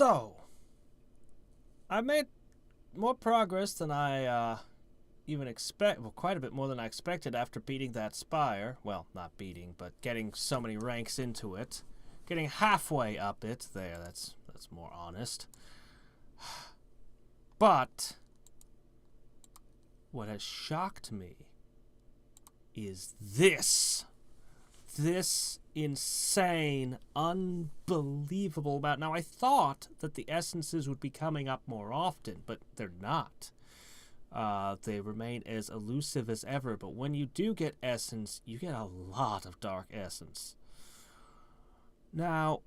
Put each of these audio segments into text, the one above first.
So, I made more progress than I even expect. Well, quite a bit more than I expected after beating that Spire. Well, not beating, but getting so many ranks into it. Getting halfway up it. There, that's more honest. But what has shocked me is this. This insane, unbelievable amount. Now, I thought that the essences would be coming up more often, but they're not. They remain as elusive as ever, but when you do get essence, you get a lot of dark essence. Now,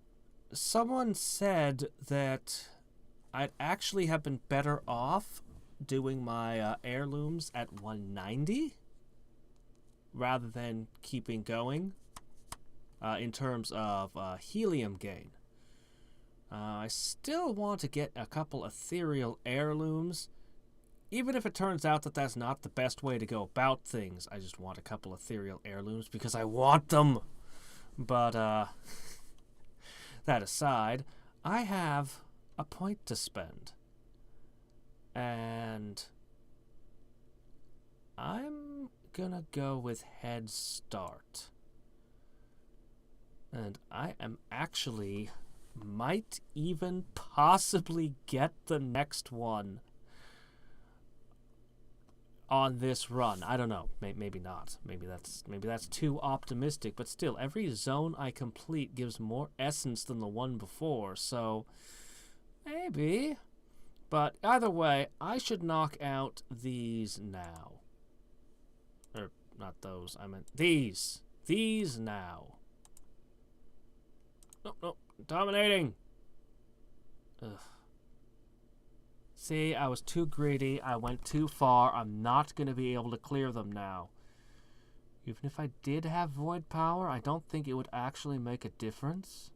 someone said that I'd actually have been better off doing my heirlooms at 190 rather than keeping going. In terms of helium gain. I still want to get a couple ethereal heirlooms. Even if it turns out that that's not the best way to go about things, I just want a couple ethereal heirlooms because I want them. But, that aside, I have a point to spend. And I'm gonna go with Head Start. And I am actually, might even possibly get the next one on this run. I don't know. Maybe not. Maybe that's too optimistic. But still, every zone I complete gives more essence than the one before. So, maybe. But either way, I should knock out these now. Or, not those. I meant these. These now. No, dominating. Ugh. See, I was too greedy. I went too far. I'm not going to be able to clear them now. Even if I did have void power, I don't think it would actually make a difference.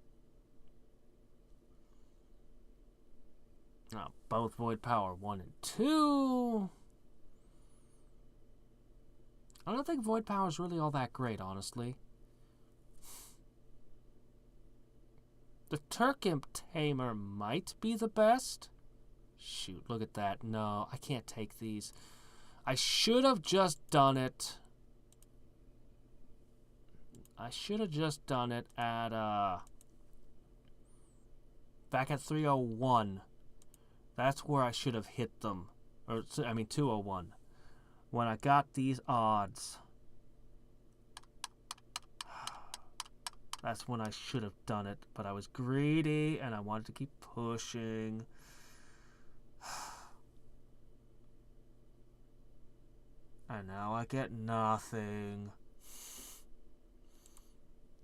Oh, both void power 1 and 2. I don't think void power is really all that great, honestly. The Turkimp Tamer might be the best. Shoot, look at that. No, I can't take these. I should have just done it. I should have just done it at, back at 301. That's where I should have hit them. Or, I mean, 201. When I got these odds. That's when I should have done it, but I was greedy and I wanted to keep pushing. And now I get nothing.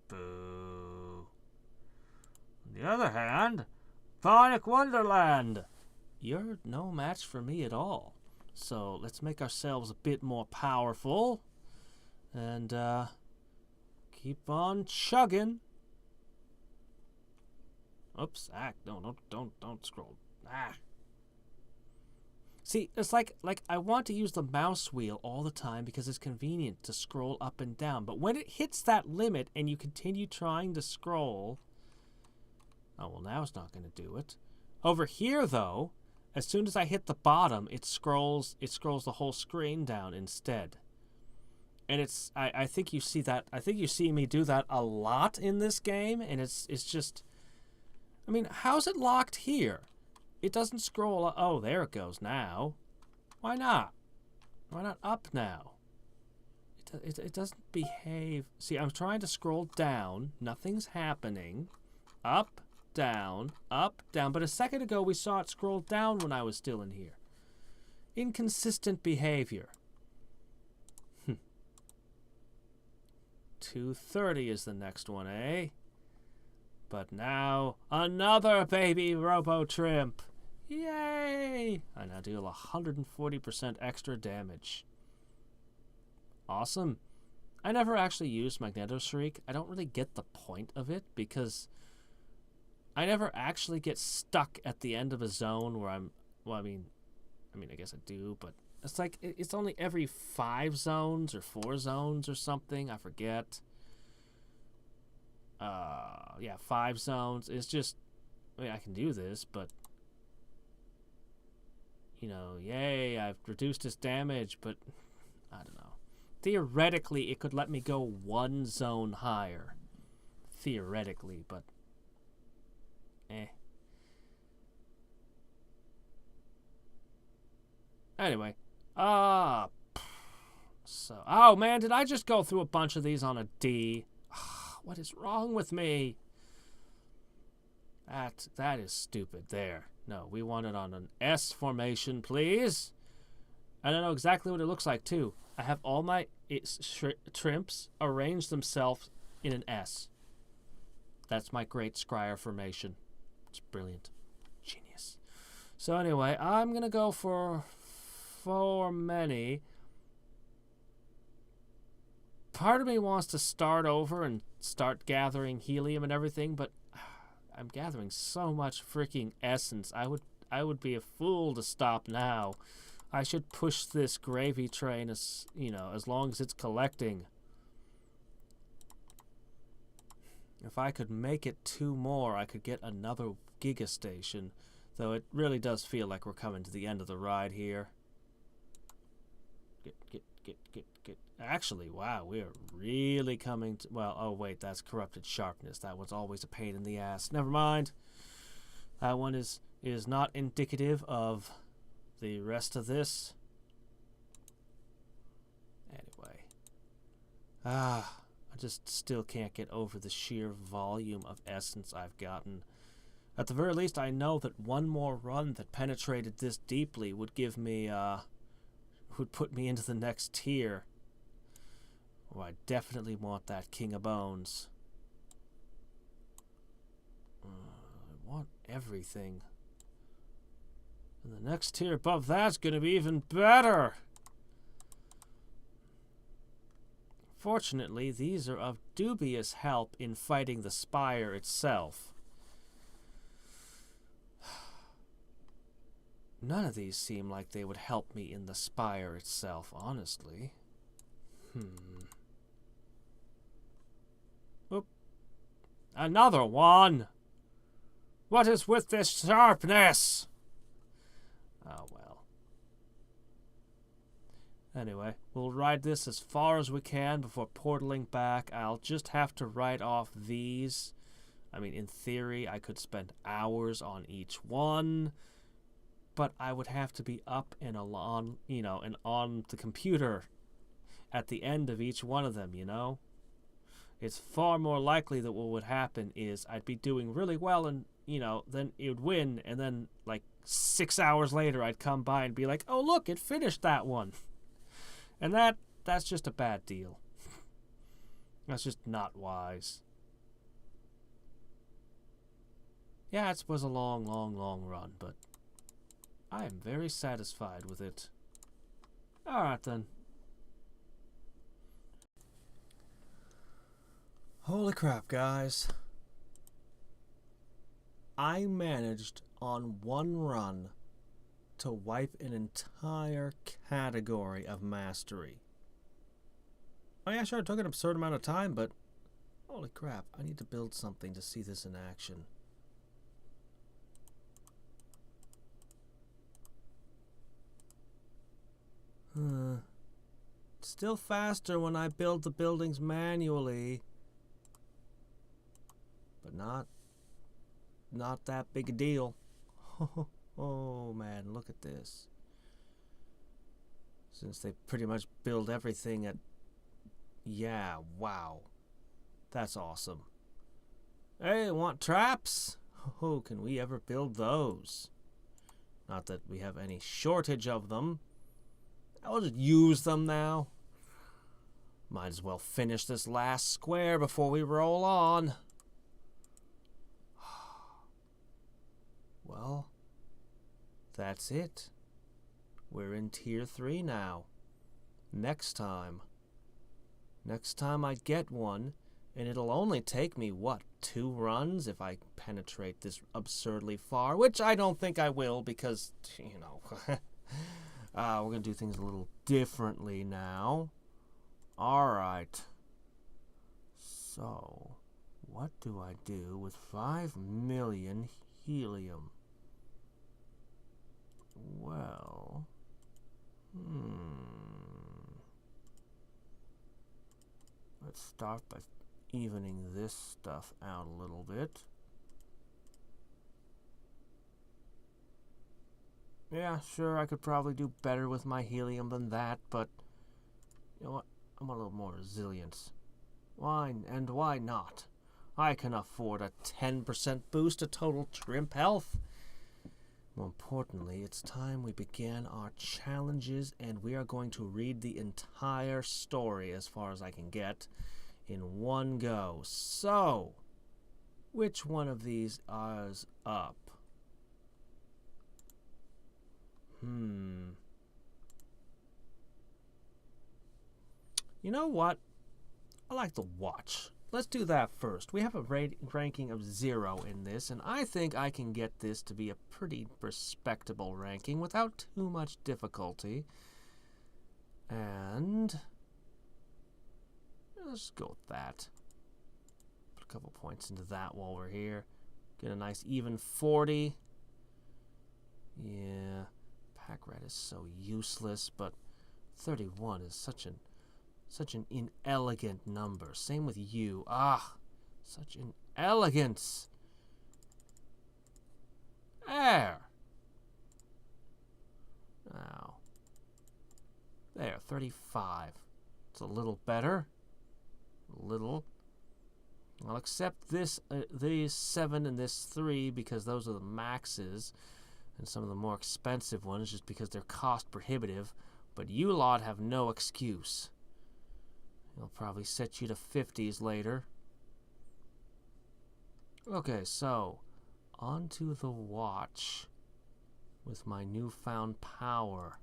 Boo. On the other hand, Bionic Wonderland. You're no match for me at all. So let's make ourselves a bit more powerful. And, keep on chugging. Oops, no, don't scroll. See, it's like I want to use the mouse wheel all the time because it's convenient to scroll up and down. But when it hits that limit and you continue trying to scroll, oh well, now it's not going to do it. Over here, though, as soon as I hit the bottom, it scrolls the whole screen down instead. And it's I think you see that. I think you see me do that a lot in this game, and it's just. I mean, how's it locked here? It doesn't scroll. Oh, there it goes now. Why not? Why not up now? It doesn't behave. See, I'm trying to scroll down. Nothing's happening. Up, down, up, down. But a second ago, we saw it scroll down when I was still in here. Inconsistent behavior. 230 is the next one, eh? But now, another baby Robo-Trimp. Yay! I now deal 140% extra damage. Awesome. I never actually used Magneto Shriek. I don't really get the point of it because I never actually get stuck at the end of a zone where I'm... Well, I mean, I guess I do, but it's like, it's only every 5 zones or 4 zones or something. I forget. Yeah, 5 zones. It's just, I mean, I can do this, but... You know, yay, I've reduced his damage, but... I don't know. Theoretically, it could let me go one zone higher. Theoretically, but... Anyway. So... Oh, man, did I just go through a bunch of these on a D? What is wrong with me? That is stupid. There. No, we want it on an S formation, please. And I know exactly what it looks like, too. I have all my Trimps arrange themselves in an S. That's my great Scryer formation. It's brilliant. Genius. So anyway, I'm going to go for many. Part of me wants to start over and start gathering helium and everything, but I'm gathering so much freaking essence. I would be a fool to stop now. I should push this gravy train as long as it's collecting. If I could make it 2 more, I could get another Giga Station. Though it really does feel like we're coming to the end of the ride here. Get. Actually, wow, we are really coming to... Well, oh wait, that's corrupted sharpness. That was always a pain in the ass. Never mind. That one is not indicative of the rest of this. Anyway. I just still can't get over the sheer volume of essence I've gotten. At the very least, I know that one more run that penetrated this deeply would give me, would put me into the next tier. Oh, I definitely want that King of Bones. I want everything. And the next tier above that's going to be even better. Fortunately, these are of dubious help in fighting the Spire itself. None of these seem like they would help me in the Spire itself, honestly. Oop. Another one! What is with this sharpness? Oh, well. Anyway, we'll ride this as far as we can before portaling back. I'll just have to write off these. I mean, in theory, I could spend hours on each one, but I would have to be up and on, and on the computer at the end of each one of them, It's far more likely that what would happen is I'd be doing really well and, then it would win, and then, 6 hours later I'd come by and be like, oh, look, it finished that one. And that's just a bad deal. That's just not wise. Yeah, it was a long, long, long run, but I am very satisfied with it. Alright then. Holy crap, guys. I managed on one run to wipe an entire category of mastery. Oh yeah, sure, it took an absurd amount of time, but holy crap, I need to build something to see this in action. Still faster when I build the buildings manually. But not that big a deal. Oh man, look at this. Since they pretty much build everything at... Yeah, wow. That's awesome. Hey, want traps? Oh, can we ever build those? Not that we have any shortage of them. I'll just use them now. Might as well finish this last square before we roll on. Well, that's it. We're in Tier 3 now. Next time I get one, and it'll only take me, what, 2 runs if I penetrate this absurdly far, which I don't think I will because, we're going to do things a little differently now. Alright. So, what do I do with 5 million helium. Well, let's start by evening this stuff out a little bit. Yeah, sure, I could probably do better with my helium than that, but you know what? I want a little more resilience. Why not? I can afford a 10% boost to total Trimp health. More importantly, it's time we began our challenges, and we are going to read the entire story, as far as I can get, in one go. So, which one of these is up? You know what? I like the watch. Let's do that first. We have a ranking of 0 in this, and I think I can get this to be a pretty respectable ranking without too much difficulty. And let's go with that. Put a couple points into that while we're here. Get a nice even 40. Yeah, pack rat is so useless, but 31 is such an inelegant number. Same with you. Such inelegance. There. Now. There, 35. It's a little better. A little. I'll accept this, these 7 and this 3 because those are the maxes, and some of the more expensive ones just because they're cost prohibitive. But you lot have no excuse. He'll probably set you to 50s later. Okay, so onto the watch with my newfound power.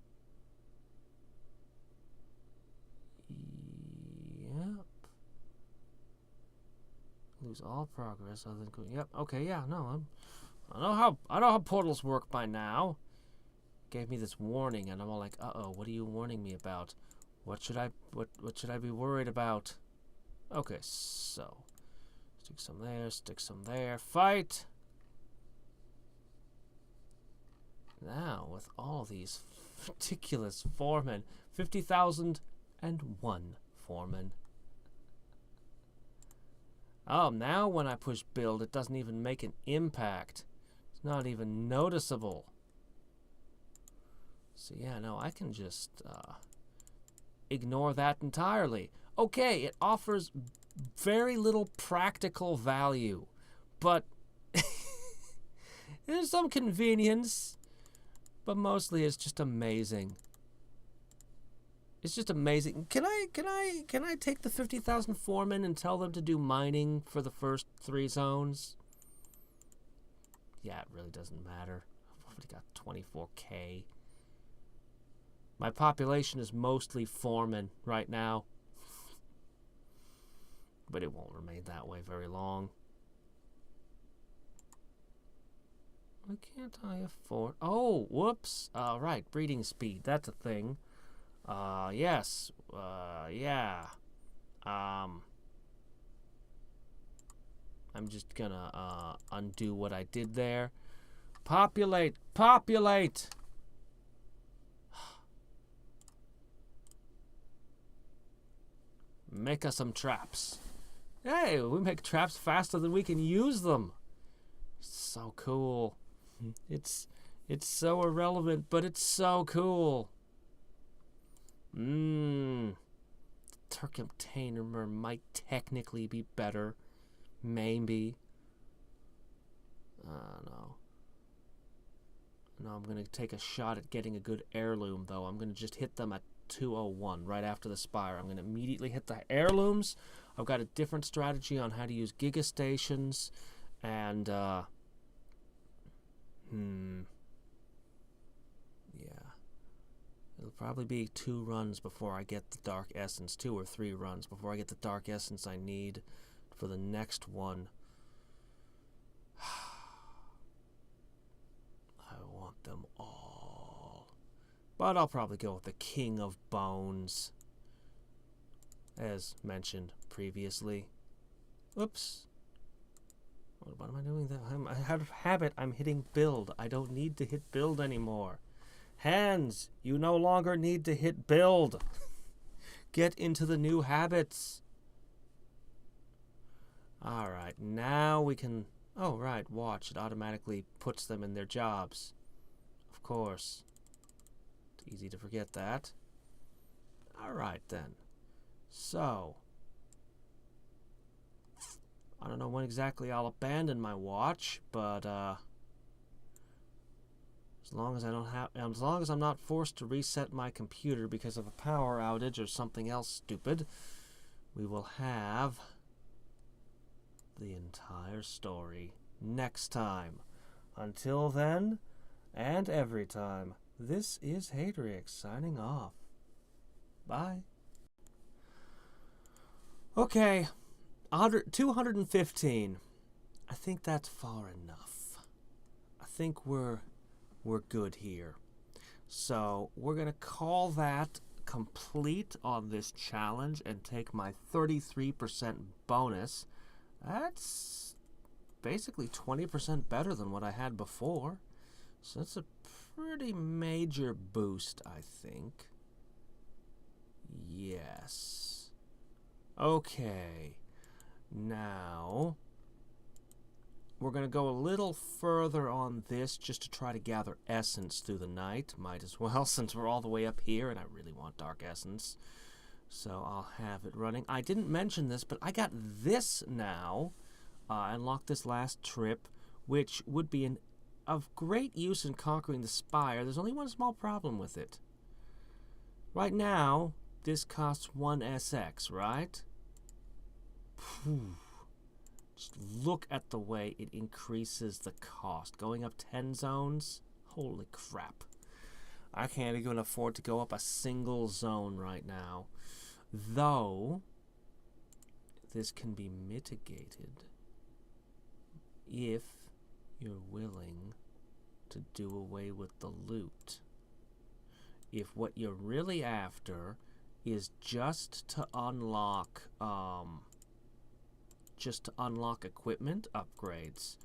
Yep. Lose all progress other than yep. Okay, yeah, no, I know how portals work by now. Gave me this warning, and I'm all like, uh-oh, what are you warning me about? What should I be worried about? Okay, so stick some there, fight. Now with all these ridiculous foremen, 50,001 foremen. Oh, now when I push build, it doesn't even make an impact. It's not even noticeable. So yeah, no, I can just ignore that entirely. Okay, it offers very little practical value, but there's some convenience, but mostly it's just amazing. It's just amazing. Can I take the 50,000 foremen and tell them to do mining for the first 3 zones? Yeah, it really doesn't matter. I've already got 24K. My population is mostly foremen right now. But it won't remain that way very long. Why can't I afford... Oh, whoops. Right, breeding speed. That's a thing. Yes. Yeah. I'm just gonna, undo what I did there. Populate! Populate! Make us some traps. Hey, we make traps faster than we can use them. So cool. It's so irrelevant, but it's so cool. Turkentainer might technically be better. Maybe. No. No, I'm going to take a shot at getting a good heirloom, though. I'm going to just hit them at 201 right after the Spire. I'm going to immediately hit the heirlooms. I've got a different strategy on how to use gigastations, and yeah, it'll probably be 2 runs before I get the Dark Essence, 2 or 3 runs before I get the Dark Essence I need for the next one. I want them all. But I'll probably go with the King of Bones, as mentioned previously. Oops. What am I doing? I have a habit. I'm hitting build. I don't need to hit build anymore. Hands, you no longer need to hit build. Get into the new habits. All right, now we can... Oh, right, watch. It automatically puts them in their jobs. Of course. It's easy to forget that. All right, then. So... I don't know when exactly I'll abandon my watch, but as long as I'm not forced to reset my computer because of a power outage or something else stupid, we will have the entire story next time. Until then, and every time, this is Hadrix signing off. Bye. Okay. 215. I think that's far enough. I think we're good here. So we're gonna call that complete on this challenge and take my 33% bonus. That's basically 20% better than what I had before. So that's a pretty major boost, I think. Yes. Okay. Now, we're going to go a little further on this just to try to gather essence through the night. Might as well, since we're all the way up here, and I really want dark essence. So I'll have it running. I didn't mention this, but I got this now. I unlocked this last trip, which would be of great use in conquering the Spire. There's only one small problem with it. Right now, this costs 1 SX, right? Just look at the way it increases the cost. Going up 10 zones? Holy crap. I can't even afford to go up a single zone right now. Though, this can be mitigated if you're willing to do away with the loot. If what you're really after is just to unlock equipment upgrades,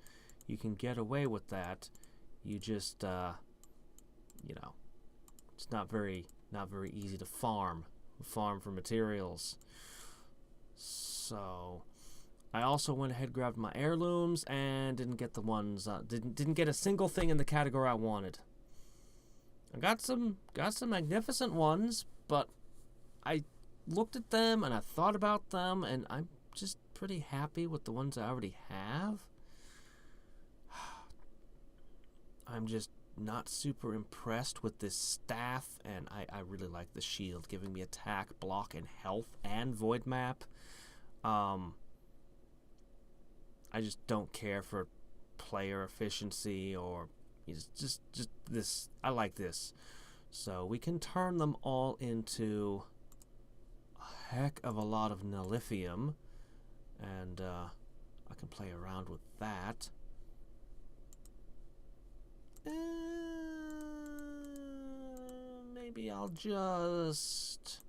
you can get away with that. You just you know, it's not very easy to farm for materials. So I also went ahead and grabbed my heirlooms and didn't get the ones didn't get a single thing in the category I wanted. I got some magnificent ones, but I looked at them and I thought about them, and I'm just pretty happy with the ones I already have. I'm just not super impressed with this staff, and I really like the shield, giving me attack, block, and health, and void map. I just don't care for player efficiency or just this. I like this. So we can turn them all into a heck of a lot of nullifium, and I can play around with that. Maybe I'll just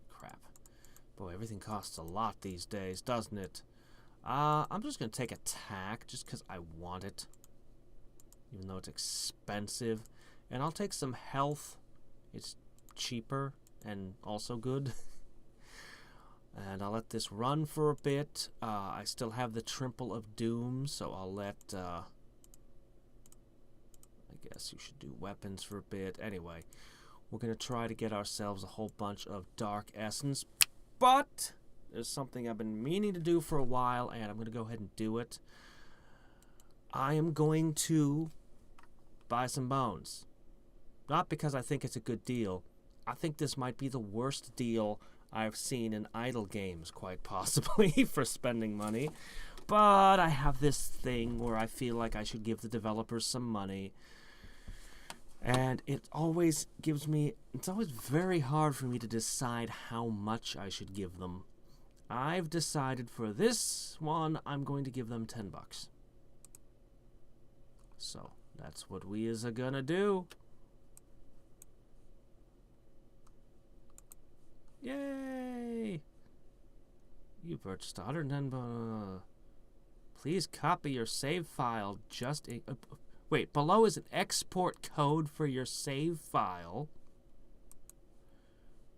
crap. Boy, everything costs a lot these days, doesn't it? I'm just gonna take attack just because I want it, even though it's expensive. And I'll take some health. It's cheaper and also good. And I'll let this run for a bit. I still have the Trimple of Doom, so I'll let... I guess you should do weapons for a bit. Anyway, we're going to try to get ourselves a whole bunch of Dark Essence. But there's something I've been meaning to do for a while, and I'm going to go ahead and do it. I am going to buy some bones. Not because I think it's a good deal. I think this might be the worst deal I've seen in idle games, quite possibly, for spending money. But I have this thing where I feel like I should give the developers some money. And it always gives me... It's always very hard for me to decide how much I should give them. I've decided for this one, I'm going to give them $10. So, that's what we is gonna do. Yay! You purchased 110. Please copy your save file. Wait, below is an export code for your save file.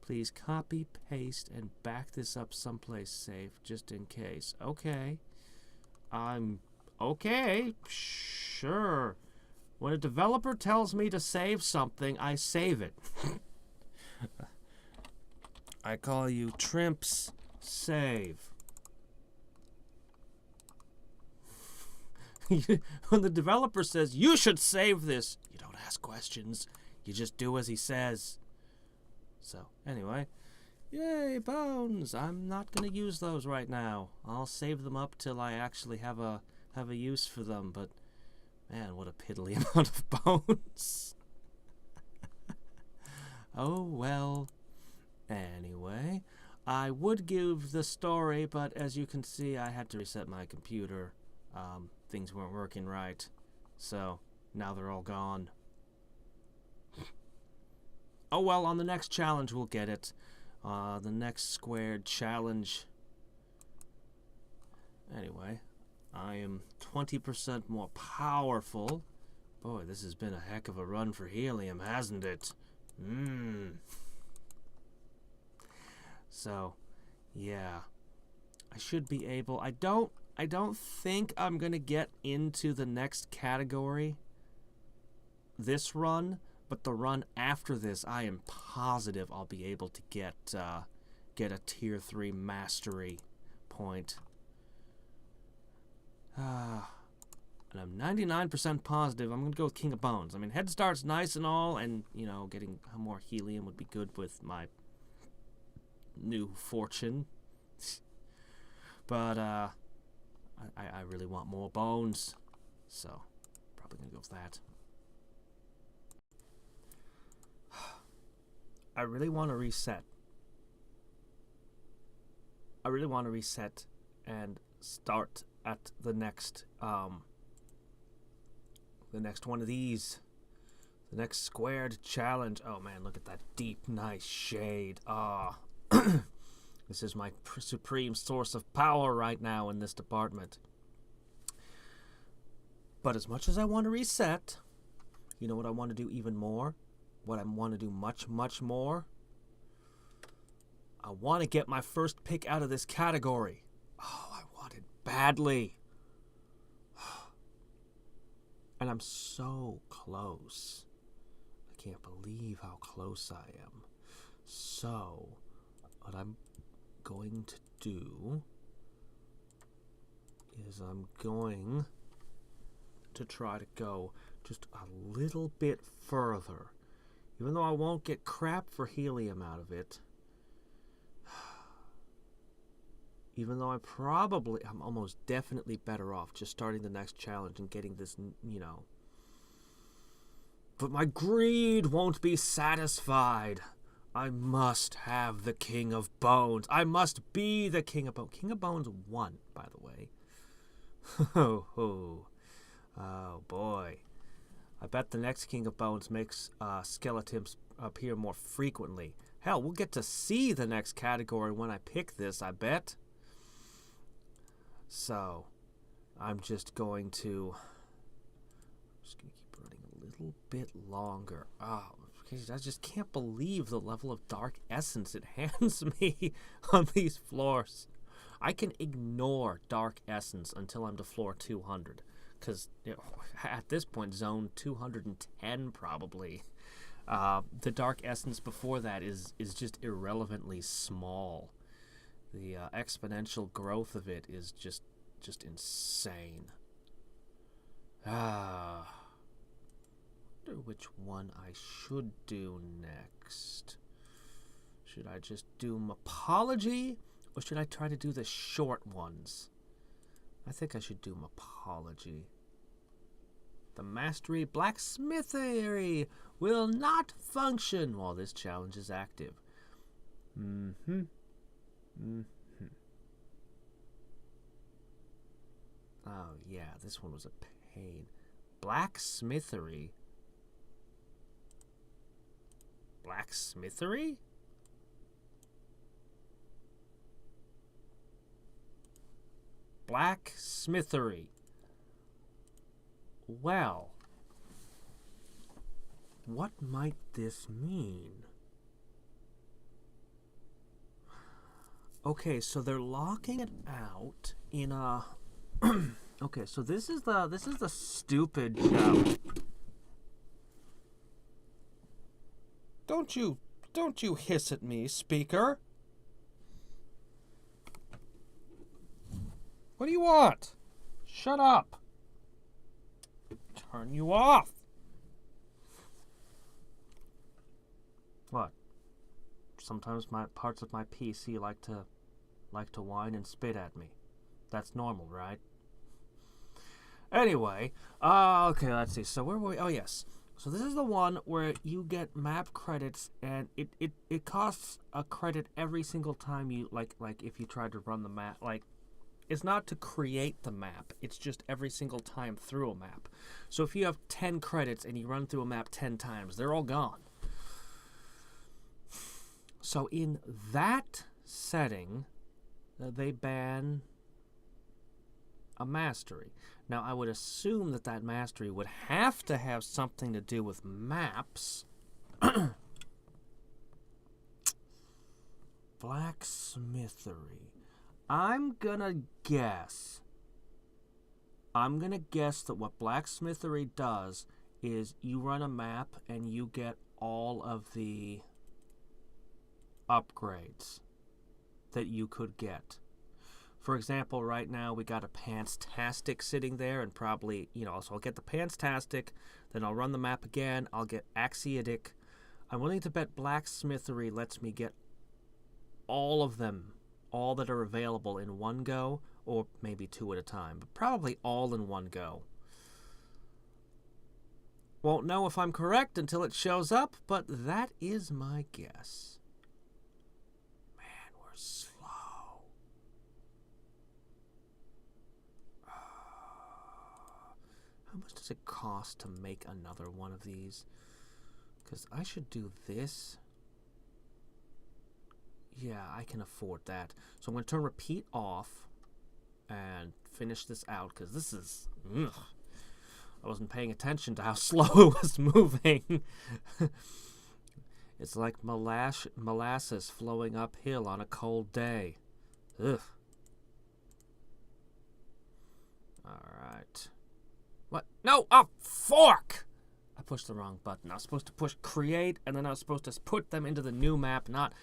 Please copy, paste, and back this up someplace safe, just in case. Okay. Okay. Sure. When a developer tells me to save something, I save it. I call you Trimps Save. When the developer says, you should save this, you don't ask questions. You just do as he says. So, anyway. Yay, bones! I'm not going to use those right now. I'll save them up till I actually have a use for them, but man, what a piddly amount of bones. Oh, well. Anyway, I would give the story, but as you can see, I had to reset my computer. Things weren't working right, so now they're all gone. Oh well, on the next challenge we'll get it. The next squared challenge. Anyway, I am 20% more powerful. Boy, this has been a heck of a run for helium, hasn't it? So, yeah. I should be able... I don't think I'm going to get into the next category this run, but the run after this, I am positive I'll be able to get a tier 3 mastery point. And I'm 99% positive I'm going to go with King of Bones. I mean, Head Start's nice and all, and, you know, getting more helium would be good with my new fortune. But, I really want more bones, so probably going to go with that. I really want to reset. I really want to reset and start at the next one of these. The next squared challenge. Oh man, look at that deep, nice shade. Ah. This is my supreme source of power right now in this department. But as much as I want to reset, you know what I want to do even more? What I want to do much, much more? I want to get my first pick out of this category. Oh, I want it badly. And I'm so close. I can't believe how close I am. So, what I'm going to do is I'm going to try to go just a little bit further. Even though I won't get crap for helium out of it. Even though I'm almost definitely better off just starting the next challenge and getting this, you know. But my greed won't be satisfied. I must have the King of Bones. I must be the King of Bones. King of Bones won, by the way. Oh boy. I bet the next King of Bones makes skeletons appear more frequently. Hell, we'll get to see the next category when I pick this, I bet. So, I'm just going to keep running a little bit longer. Oh, I just can't believe the level of dark essence it hands me on these floors. I can ignore dark essence until I'm to floor 200. Because, you know, at this point, zone 210 probably. The dark essence before that is just irrelevantly small. The exponential growth of it is just insane. I wonder which one I should do next. Should I just do Mapology, or should I try to do the short ones? I think I should do Mapology. The Mastery Blacksmithery will not function while this challenge is active. Oh, yeah, this one was a pain. Blacksmithery? Blacksmithery? Blacksmithery. Well, what might this mean? Okay, so they're locking it out in a... Okay, so this is the stupid... Don't you hiss at me, speaker. What do you want? Shut up. Turn you off. What? Sometimes my parts of my PC like to whine and spit at me. That's normal, right? Anyway, okay, let's see. So where were we? Oh, yes. So this is the one where you get map credits, and it costs a credit every single time you, like if you try to run the map. Like, it's not to create the map. It's just every single time through a map. So if you have 10 credits and you run through a map 10 times, they're all gone. So in that setting, they ban a mastery. Now, I would assume that mastery would have to have something to do with maps. Blacksmithery. I'm gonna guess that what Blacksmithery does is you run a map and you get all of the upgrades that you could get. For example, right now we got a Pants-tastic sitting there, and probably, so I'll get the Pants-tastic, then I'll run the map again, I'll get Axiotic. I'm willing to bet Blacksmithery lets me get all of them, all that are available in one go, or maybe 2 at a time, but probably all in one go. Won't know if I'm correct until it shows up, but that is my guess. Man, we're slow. How much does it cost to make another one of these? Because I should do this. Yeah, I can afford that. So I'm going to turn repeat off and finish this out, because this is... Ugh. I wasn't paying attention to how slow it was moving. It's like molasses flowing uphill on a cold day. Ugh. Alright. What? No! A fork! I pushed the wrong button. I was supposed to push create, and then I was supposed to put them into the new map, not...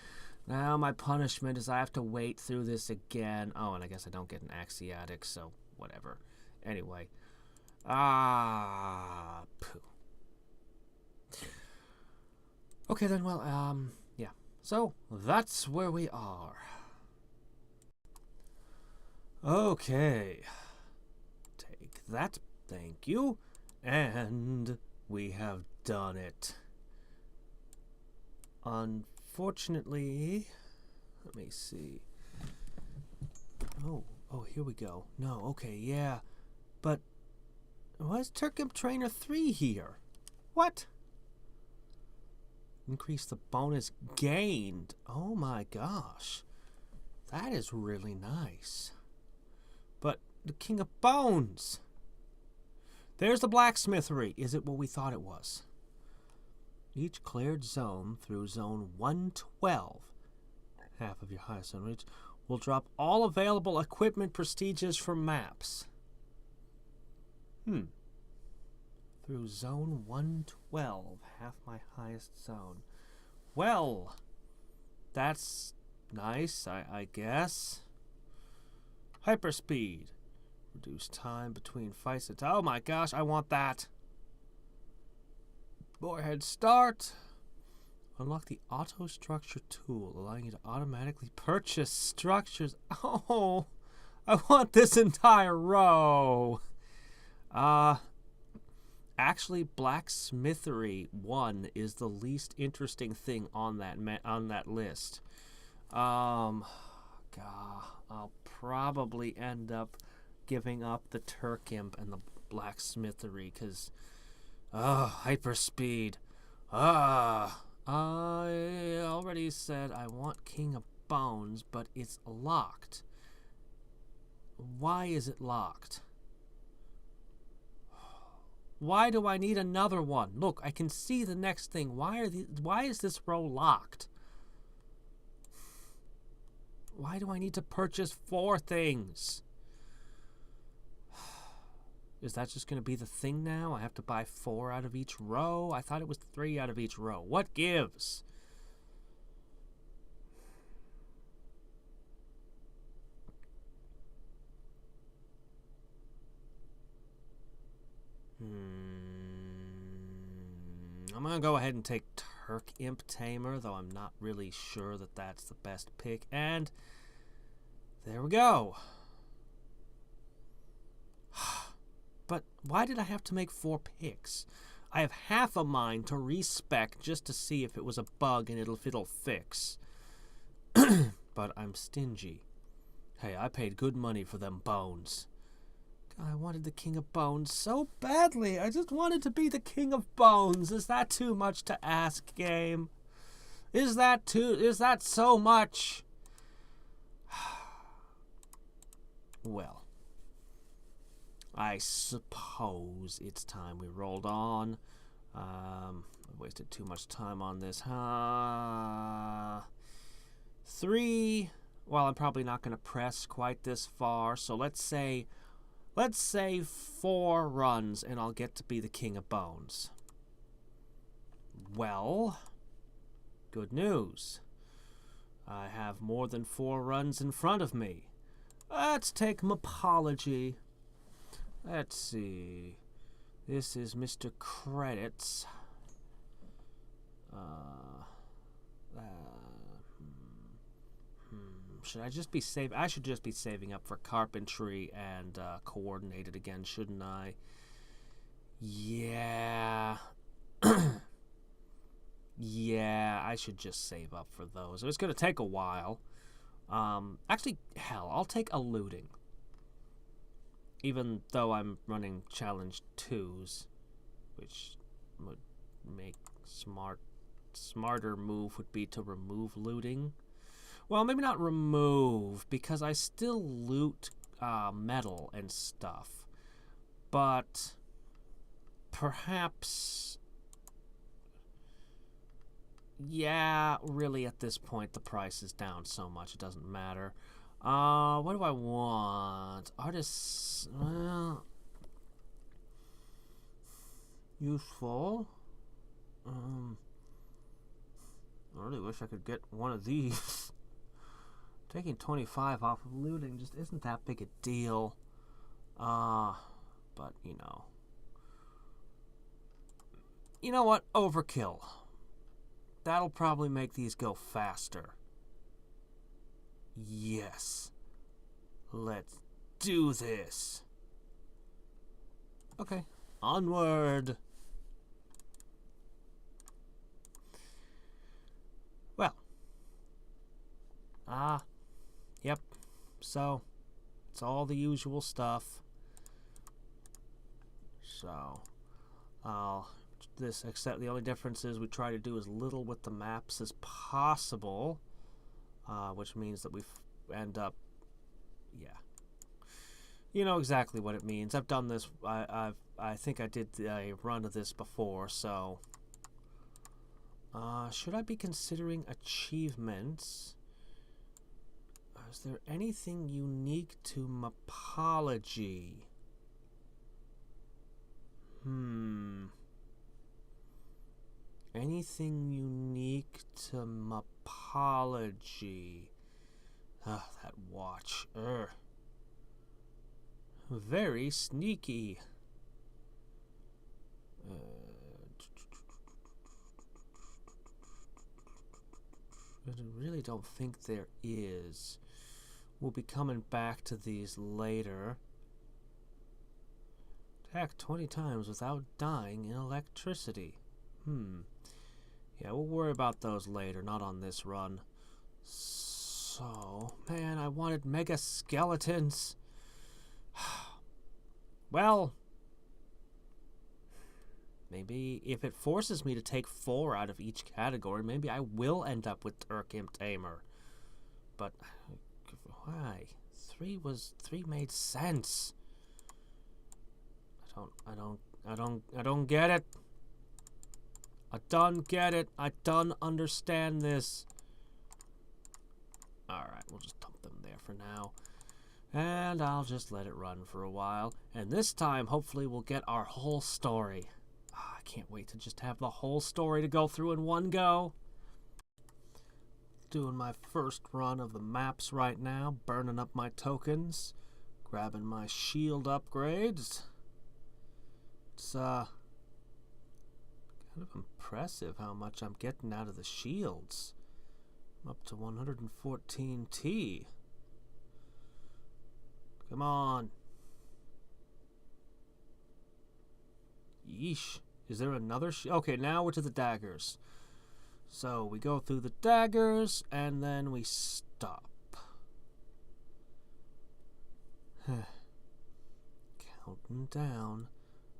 Now my punishment is I have to wait through this again. Oh, and I guess I don't get an Axiotic, so whatever. Anyway. Pooh. Okay then, well, yeah. So, that's where we are. Okay. Take that, thank you. And we have done it. Unfortunately, let me see. Oh, here we go. No, okay, yeah. But why is Turkimp Trainer 3 here? What? Increase the bonus gained. Oh my gosh. That is really nice. But the King of Bones. There's the Blacksmithery. Is it what we thought it was? Each cleared zone through zone 112, half of your highest zone reach, will drop all available equipment prestiges from maps. Through zone 112, half my highest zone. Well, that's nice, I guess. Hyperspeed. Reduce time between fights. Oh my gosh, I want that. More head start. Unlock the auto structure tool, allowing you to automatically purchase structures. Oh, I want this entire row. Actually, Blacksmithery 1 is the least interesting thing on that list. God, I'll probably end up giving up the Turkimp and the Blacksmithery, because hyperspeed. I already said I want King of Bones, but it's locked. Why is it locked? Why do I need another one? Look, I can see the next thing. Why is this row locked? Why do I need to purchase 4 things? Is that just going to be the thing now? I have to buy 4 out of each row? I thought it was 3 out of each row. What gives? I'm going to go ahead and take Turk Imp Tamer, though I'm not really sure that that's the best pick. And there we go. But why did I have to make 4 picks? I have half a mind to respec just to see if it was a bug and if it'll fix. But I'm stingy. Hey, I paid good money for them bones. I wanted the King of Bones so badly. I just wanted to be the King of Bones. Is that too much to ask, game? Is that so much? Well, I suppose it's time we rolled on. I wasted too much time on this. 3. Well, I'm probably not going to press quite this far, so let's say 4 runs and I'll get to be the King of Bones. Well, good news. I have more than 4 runs in front of me. Let's take Mapology. Let's see. This is Mr. Credits. Should I just be I should just be saving up for carpentry and coordinated again, shouldn't I? Yeah. Yeah, I should just save up for those. It's going to take a while. Actually, hell, I'll take a looting. Even though I'm running challenge 2s, which would make smarter move would be to remove looting. Well, maybe not remove, because I still loot metal and stuff. But perhaps, yeah, really at this point the price is down so much it doesn't matter. What do I want? Artists, well, useful. I really wish I could get one of these. Taking 25 off of looting just isn't that big a deal. But, you know. You know what? Overkill. That'll probably make these go faster. Yes. Let's do this. Okay. Onward. Well. Yep. So, it's all the usual stuff. So, except the only difference is we try to do as little with the maps as possible, which means that we end up, yeah. You know exactly what it means. I've done this. I think I did a run of this before. So, should I be considering achievements? Is there anything unique to Mapology? Anything unique to Mapology? That watch. Very sneaky. I really don't think there is. We'll be coming back to these later. Attack 20 times without dying in electricity. Yeah, we'll worry about those later, not on this run. So, man, I wanted mega skeletons. Well, maybe if it forces me to take 4 out of each category, maybe I will end up with Turk Imp Tamer. But why? 3 made sense. I don't get it. I don't get it. I don't understand this. Alright, we'll just dump them there for now. And I'll just let it run for a while. And this time, hopefully, we'll get our whole story. I can't wait to just have the whole story to go through in one go. Doing my first run of the maps right now. Burning up my tokens. Grabbing my shield upgrades. It's, kind of impressive how much I'm getting out of the shields. I'm up to 114T. Come on. Yeesh. Is there another okay, now we're to the daggers. So we go through the daggers and then we stop. Counting down.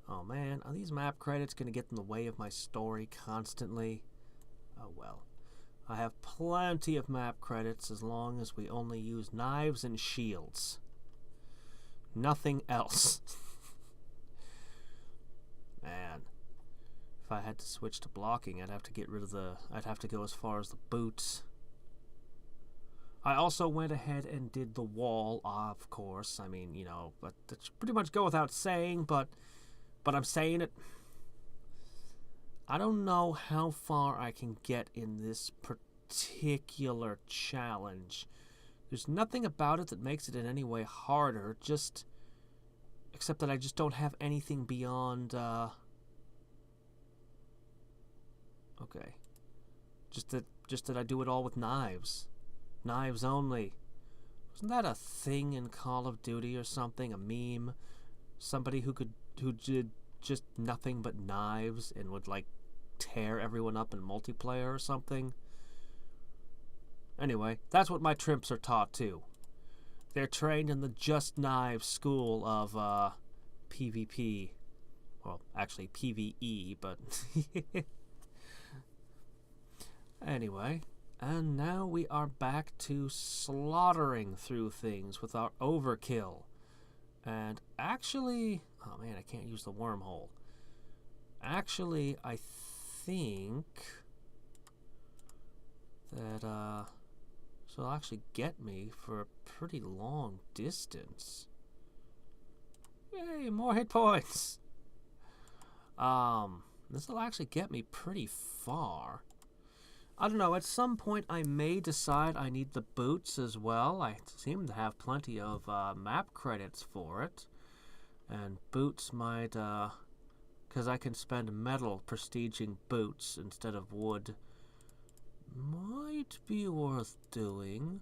Oh man, are these map credits going to get in the way of my story constantly? Oh well. I have plenty of map credits as long as we only use knives and shields. Nothing else. Man. If I had to switch to blocking, I'd have to get rid of I'd have to go as far as the boots. I also went ahead and did the wall, of course. I mean, you know, but that should pretty much go without saying, but I'm saying it. I don't know how far I can get in this particular challenge. There's nothing about it that makes it in any way harder, except that I just don't have anything beyond, okay. Just that I do it all with knives. Knives only. Wasn't that a thing in Call of Duty or something? A meme? Somebody who did just nothing but knives and would, like, tear everyone up in multiplayer or something? Anyway, that's what my Trimps are taught too. They're trained in the Just Knives school of PvP. Well, actually PvE, but anyway, and now we are back to slaughtering through things with our overkill. And actually, oh man, I can't use the wormhole. Actually, I think that this will actually get me for a pretty long distance. Yay, more hit points. This will actually get me pretty far. I don't know, at some point I may decide I need the boots as well. I seem to have plenty of map credits for it. And boots might, because I can spend metal prestiging boots instead of wood. Might be worth doing.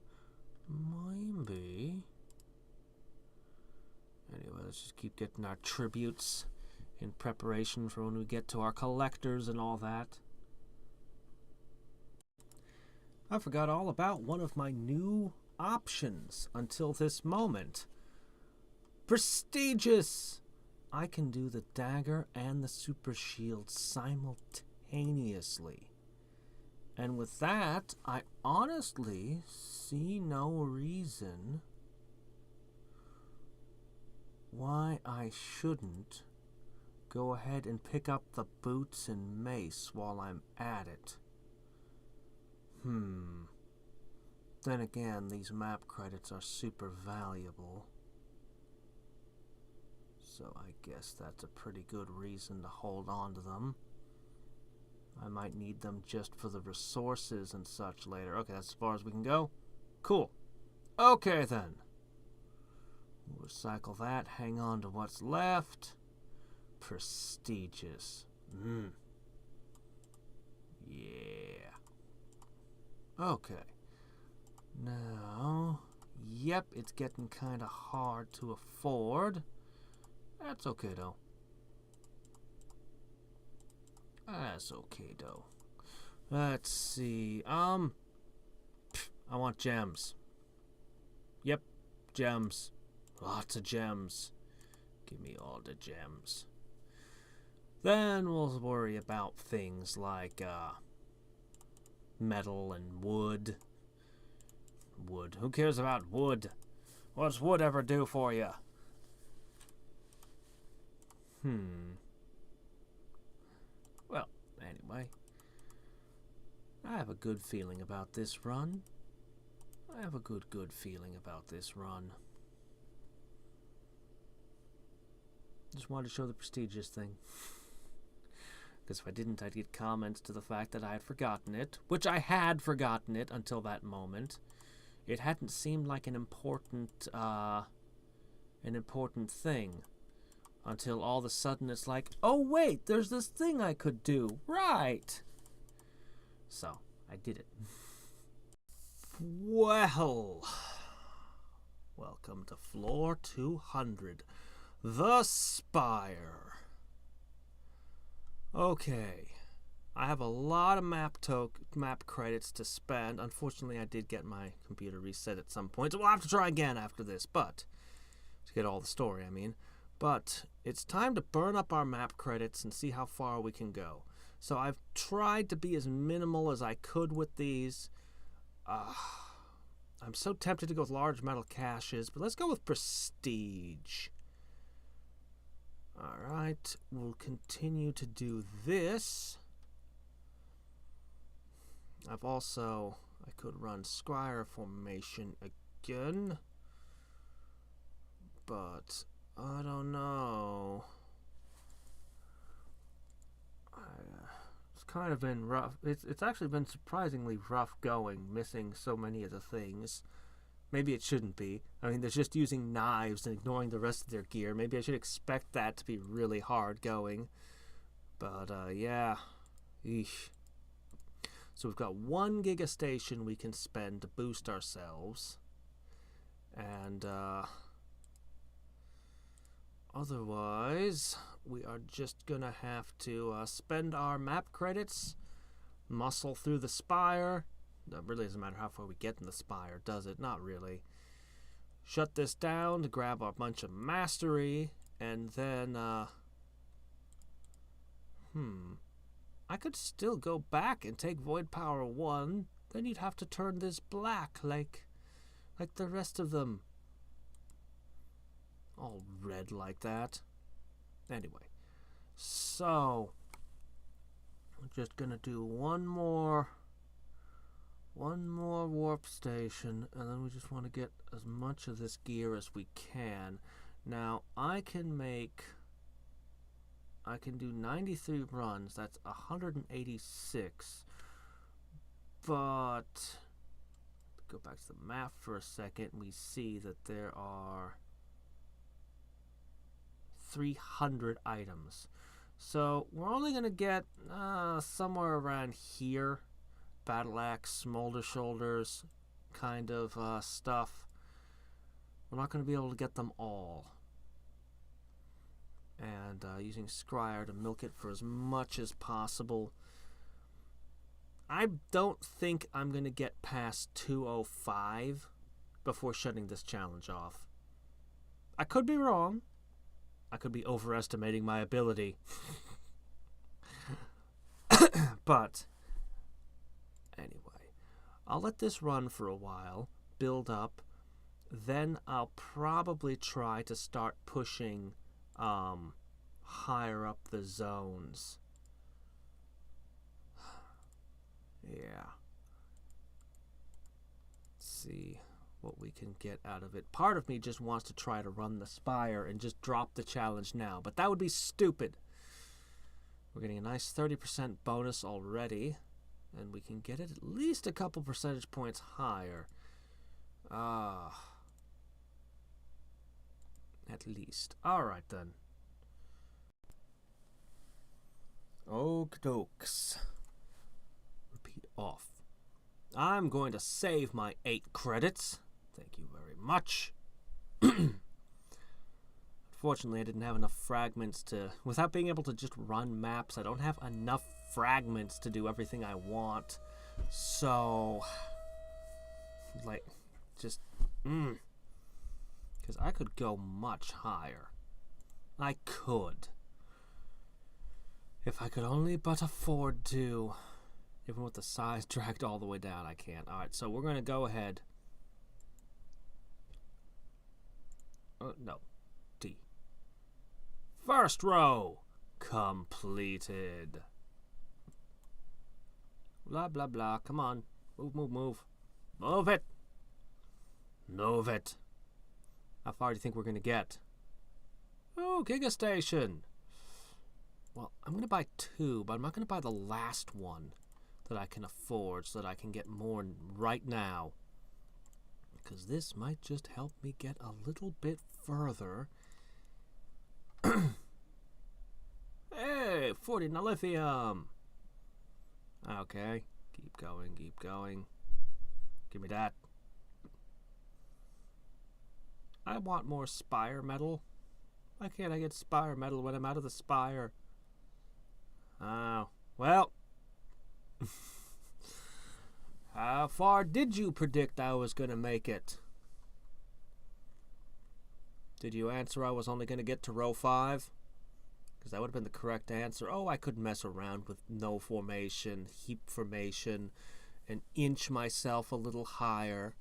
Maybe. Anyway, let's just keep getting our tributes in preparation for when we get to our collectors and all that. I forgot all about one of my new options until this moment. Prestigious! I can do the dagger and the super shield simultaneously. And with that, I honestly see no reason why I shouldn't go ahead and pick up the boots and mace while I'm at it. Then again, these map credits are super valuable. So I guess that's a pretty good reason to hold on to them. I might need them just for the resources and such later. Okay, that's as far as we can go. Cool. Okay, then. We'll recycle that. Hang on to what's left. Prestigious. Yeah. Okay. Now, yep, it's getting kind of hard to afford. That's okay, though. That's okay, though. Let's see. I want gems. Yep, gems. Lots of gems. Give me all the gems. Then we'll worry about things like, metal and wood. Wood. Who cares about wood? What's wood ever do for you? Well, anyway. I have a good feeling about this run. I have a good feeling about this run. Just wanted to show the prestigious thing. Because if I didn't, I'd get comments to the fact that I had forgotten it. Which I had forgotten it until that moment. It hadn't seemed like an important thing. Until all of a sudden it's like, oh wait, there's this thing I could do. Right. So, I did it. Well, welcome to floor 200, the Spire. Okay, I have a lot of map credits to spend. Unfortunately, I did get my computer reset at some point, so we'll have to try again after this, but to get all the story, I mean. But it's time to burn up our map credits and see how far we can go. So I've tried to be as minimal as I could with these. I'm so tempted to go with large metal caches, but let's go with prestige. Alright, we'll continue to do this. I could run Spire formation again. But I don't know. It's kind of been rough. It's actually been surprisingly rough going, missing so many of the things. Maybe it shouldn't be. I mean, they're just using knives and ignoring the rest of their gear. Maybe I should expect that to be really hard going. But, yeah. Eesh. So we've got 1 giga station we can spend to boost ourselves. And, otherwise, we are just gonna have to spend our map credits, muscle through the Spire. It really doesn't matter how far we get in the Spire, does it? Not really. Shut this down to grab a bunch of mastery, and then, I could still go back and take Void Power 1. Then you'd have to turn this black, like the rest of them. All red like that. Anyway, so we're just gonna do one more warp station, and then we just want to get as much of this gear as we can. Now I can do 93 runs. That's 186. But go back to the map for a second, we see that there are 300 items. So we're only going to get somewhere around here. Battle Axe, Smolder Shoulders kind of stuff. We're not going to be able to get them all. And using Scryer to milk it for as much as possible. I don't think I'm going to get past 205 before shutting this challenge off. I could be wrong. I could be overestimating my ability. But anyway, I'll let this run for a while, build up, then I'll probably try to start pushing higher up the zones. Yeah. Let's see what we can get out of it. Part of me just wants to try to run the Spire and just drop the challenge now, but that would be stupid. We're getting a nice 30% bonus already, and we can get it at least a couple percentage points higher. At least. Alright then. Okie dokes. Repeat off. I'm going to save my 8 credits. Thank you very much. Unfortunately, I didn't have enough fragments to... Without being able to just run maps, I don't have enough fragments to do everything I want. So... Like, just... Because I could go much higher. I could. If I could only but afford to. Even with the size dragged all the way down, I can't. Alright, so we're going to go ahead No. T. First row completed. Blah, blah, blah. Come on. Move, move, move. Move it. Move it. How far do you think we're going to get? Oh, Giga Station. Well, I'm going to buy 2, but I'm not going to buy the last one that I can afford so that I can get more right now. Because this might just help me get a little bit further. Hey, 40 lithium. Okay, keep going, keep going. Give me that. I want more Spire metal. Why can't I get Spire metal when I'm out of the Spire? Oh, well. How far did you predict I was going to make it? Did you answer I was only going to get to row 5? Because that would have been the correct answer. Oh, I could mess around with no formation, heap formation, and inch myself a little higher.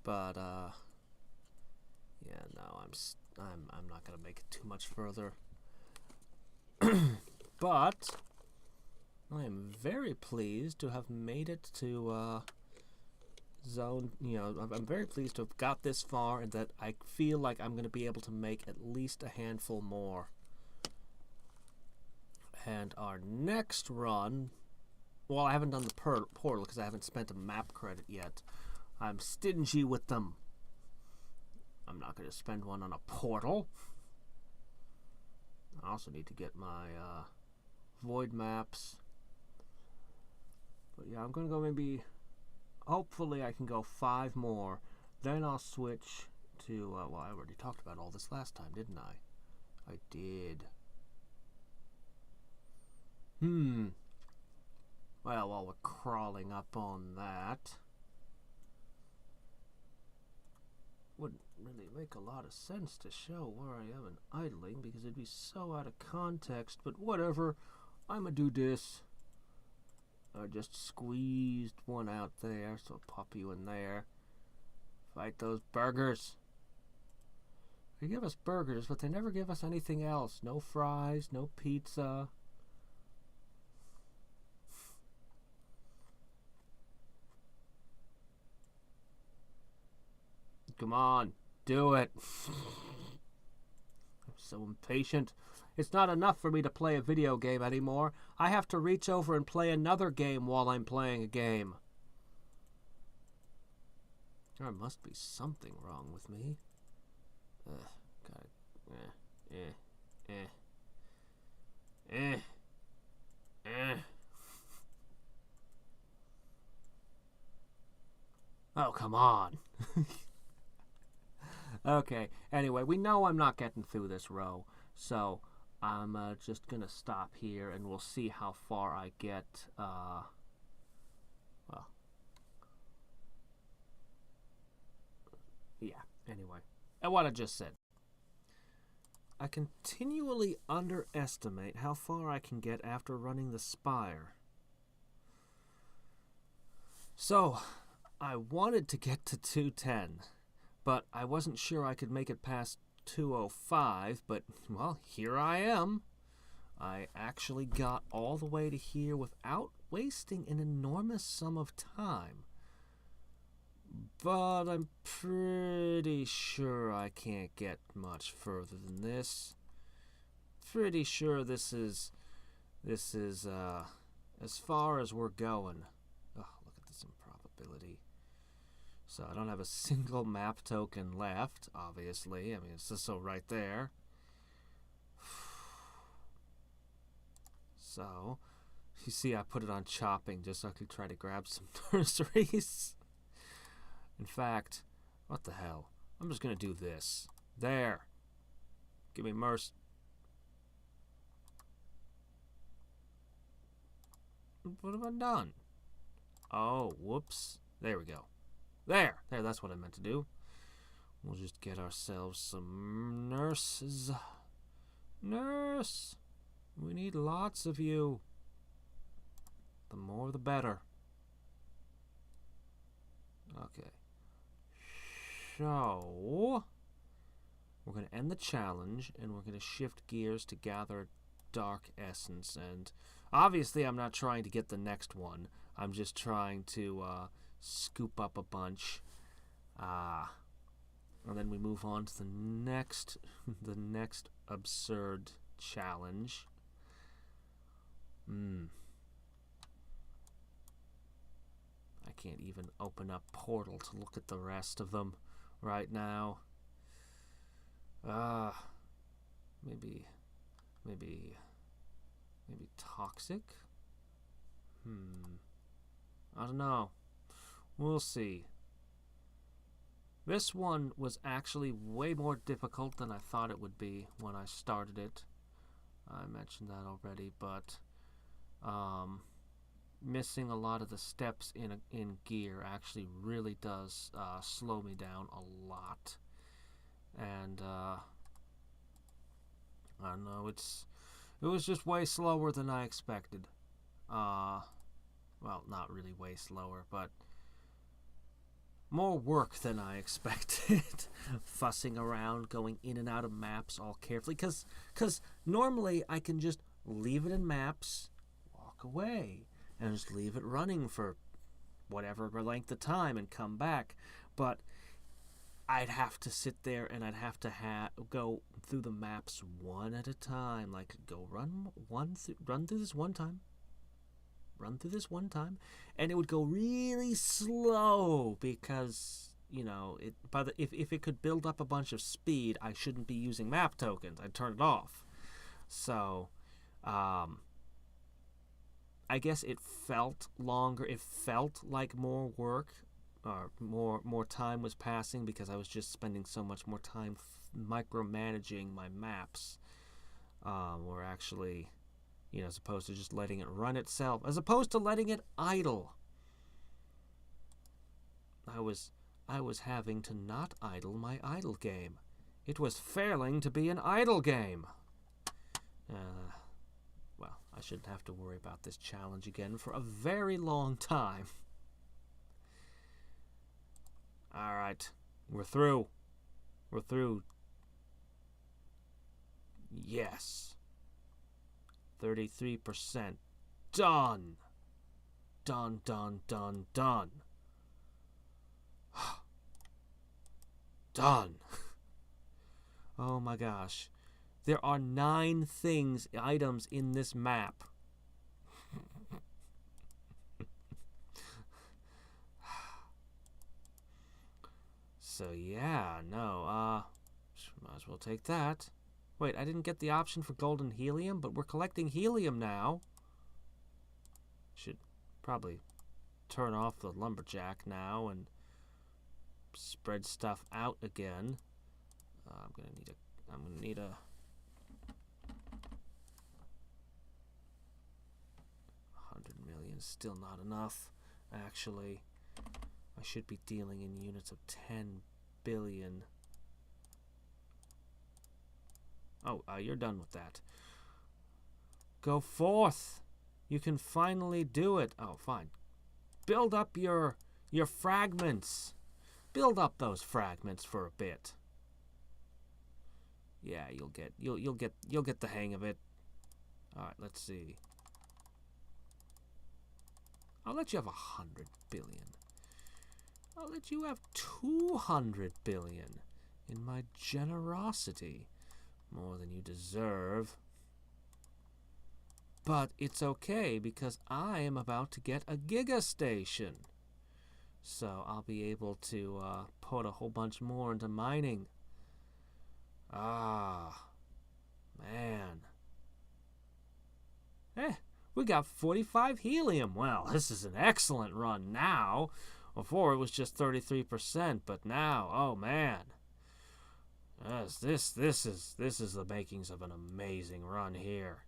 But, yeah, no, I'm not going to make it too much further. But I am very pleased to have made it to zone, I'm very pleased to have got this far and that I feel like I'm going to be able to make at least a handful more. And our next run, well, I haven't done the portal because I haven't spent a map credit yet. I'm stingy with them. I'm not going to spend one on a portal. I also need to get my void maps. But yeah, I'm going to go maybe, hopefully I can go 5 more. Then I'll switch to, well, I already talked about all this last time, didn't I? I did. Well, while we're crawling up on that, wouldn't really make a lot of sense to show where I am in idling because it'd be so out of context, but whatever. I'ma do this. I just squeezed one out there, so I'll pop you in there. Fight those burgers. They give us burgers, but they never give us anything else. No fries, no pizza. Come on, do it. I'm so impatient. It's not enough for me to play a video game anymore. I have to reach over and play another game while I'm playing a game. There must be something wrong with me. Got it. Oh, come on. Okay, anyway, we know I'm not getting through this row, so I'm just going to stop here and we'll see how far I get, well, yeah, anyway, and what I just said. I continually underestimate how far I can get after running the Spire. So, I wanted to get to 210. But I wasn't sure I could make it past 205, but, well, here I am. I actually got all the way to here without wasting an enormous sum of time. But I'm pretty sure I can't get much further than this. Pretty sure this is as far as we're going. Oh, look at this improbability. So I don't have a single map token left, obviously. I mean, it's just so right there. So, you see I put it on chopping just so I could try to grab some nurseries. In fact, what the hell? I'm just going to do this. There. Give me mercy. What have I done? Oh, whoops. There we go. There, that's what I meant to do. We'll just get ourselves some nurses. Nurse! We need lots of you. The more the better. Okay. So, we're going to end the challenge, and we're going to shift gears to gather dark essence. And obviously I'm not trying to get the next one. I'm just trying to scoop up a bunch. And then we move on to the next absurd challenge. I can't even open up Portal to look at the rest of them right now. Maybe toxic? I don't know. We'll see. This one was actually way more difficult than I thought it would be when I started it. I mentioned that already, but missing a lot of the steps in gear actually really does slow me down a lot. And I don't know, it was just way slower than I expected. Well, not really way slower, but more work than I expected. Fussing around, going in and out of maps all carefully. Because normally I can just leave it in maps, walk away, and just leave it running for whatever length of time and come back. But I'd have to sit there and I'd have to go through the maps one at a time. Like, go run through this one time. Run through this one time, and it would go really slow because, you know, if it could build up a bunch of speed, I shouldn't be using map tokens. I'd turn it off. So, I guess it felt longer. It felt like more work, or more time was passing because I was just spending so much more time micromanaging my maps, or actually, you know, as opposed to just letting it run itself, as opposed to letting it idle. I was having to not idle my idle game. It was failing to be an idle game. Well, I shouldn't have to worry about this challenge again for a very long time. All right, we're through. We're through. Yes. 33%. Done. Done, done, done, done. Done. Oh my gosh. There are 9 items in this map. So yeah, no, might as well take that. Wait, I didn't get the option for golden helium, but we're collecting helium now. Should probably turn off the lumberjack now and spread stuff out again. I'm gonna need a 100 million. Still not enough. Actually, I should be dealing in units of 10 billion. Oh, you're done with that. Go forth. You can finally do it. Oh, fine. Build up your fragments. Build up those fragments for a bit. Yeah, you'll get the hang of it. All right, let's see. I'll let you have 100 billion. I'll let you have 200 billion in my generosity. More than you deserve. But it's okay because I am about to get a Giga Station. So I'll be able to put a whole bunch more into mining. Ah, man. We got 45 helium. Well, this is an excellent run now. Before it was just 33%, but now, oh man. Yes, this is the makings of an amazing run here.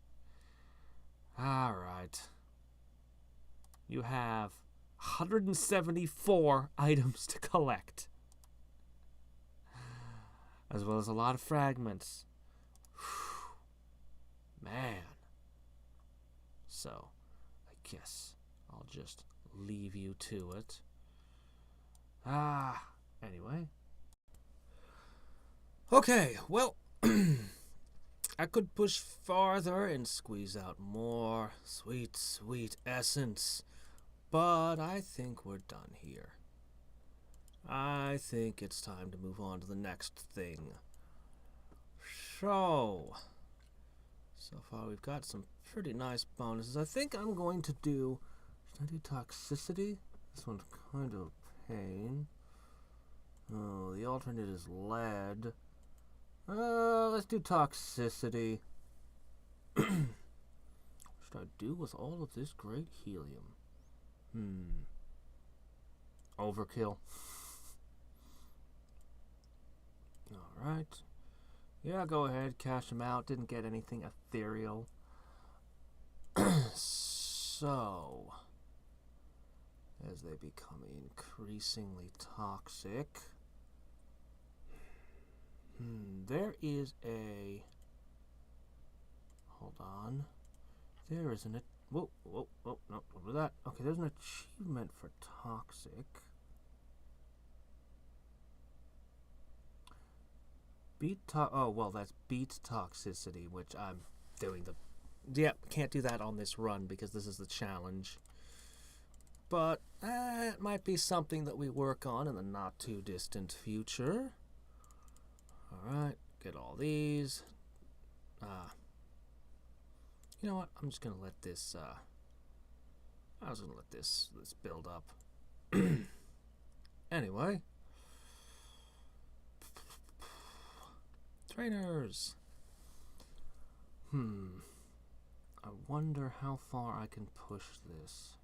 All right. You have 174 items to collect, as well as a lot of fragments. Man. So, I guess I'll just leave you to it. Anyway. Okay, well, I could push farther and squeeze out more sweet, sweet essence, but I think we're done here. I think it's time to move on to the next thing. So far we've got some pretty nice bonuses. I think I'm going to do, should I do toxicity? This one's kind of a pain. Oh, the alternate is lead. Let's do toxicity. What should I do with all of this great helium? Overkill. Alright. Yeah, go ahead, cash them out. Didn't get anything ethereal. So, as they become increasingly toxic, there is a... Hold on. There is an... Whoa, no, over that. Okay, there's an achievement for toxic. Oh, well, that's beat toxicity, which I'm doing the... Yep, can't do that on this run because this is the challenge. But it might be something that we work on in the not-too-distant future. Alright, get all these. You know what? I'm just going to let this... I was going to let this build up. Anyway. Trainers. I wonder how far I can push this.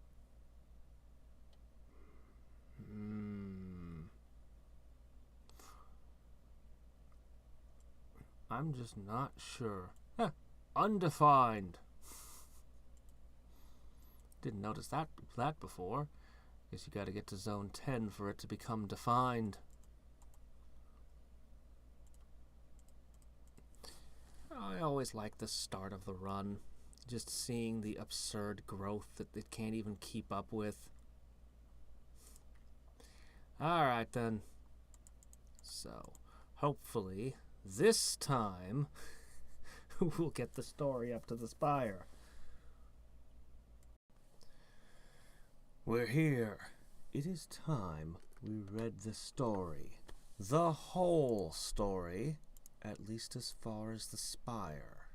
I'm just not sure. Undefined. Didn't notice that before. Guess you gotta get to zone 10 for it to become defined. I always like the start of the run. Just seeing the absurd growth that it can't even keep up with. Alright then. So, hopefully, this time, we'll get the story up to the Spire. We're here. It is time we read the story. The whole story, at least as far as the Spire.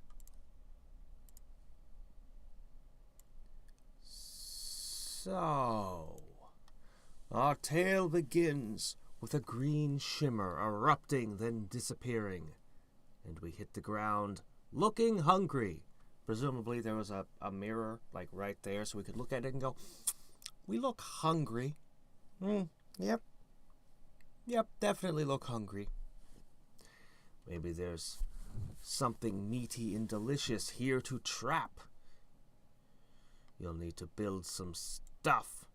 So, our tale begins with a green shimmer erupting, then disappearing. And we hit the ground looking hungry. Presumably there was a mirror, like right there, so we could look at it and go, we look hungry. Yep, definitely look hungry. Maybe there's something meaty and delicious here to trap. You'll need to build some stuff.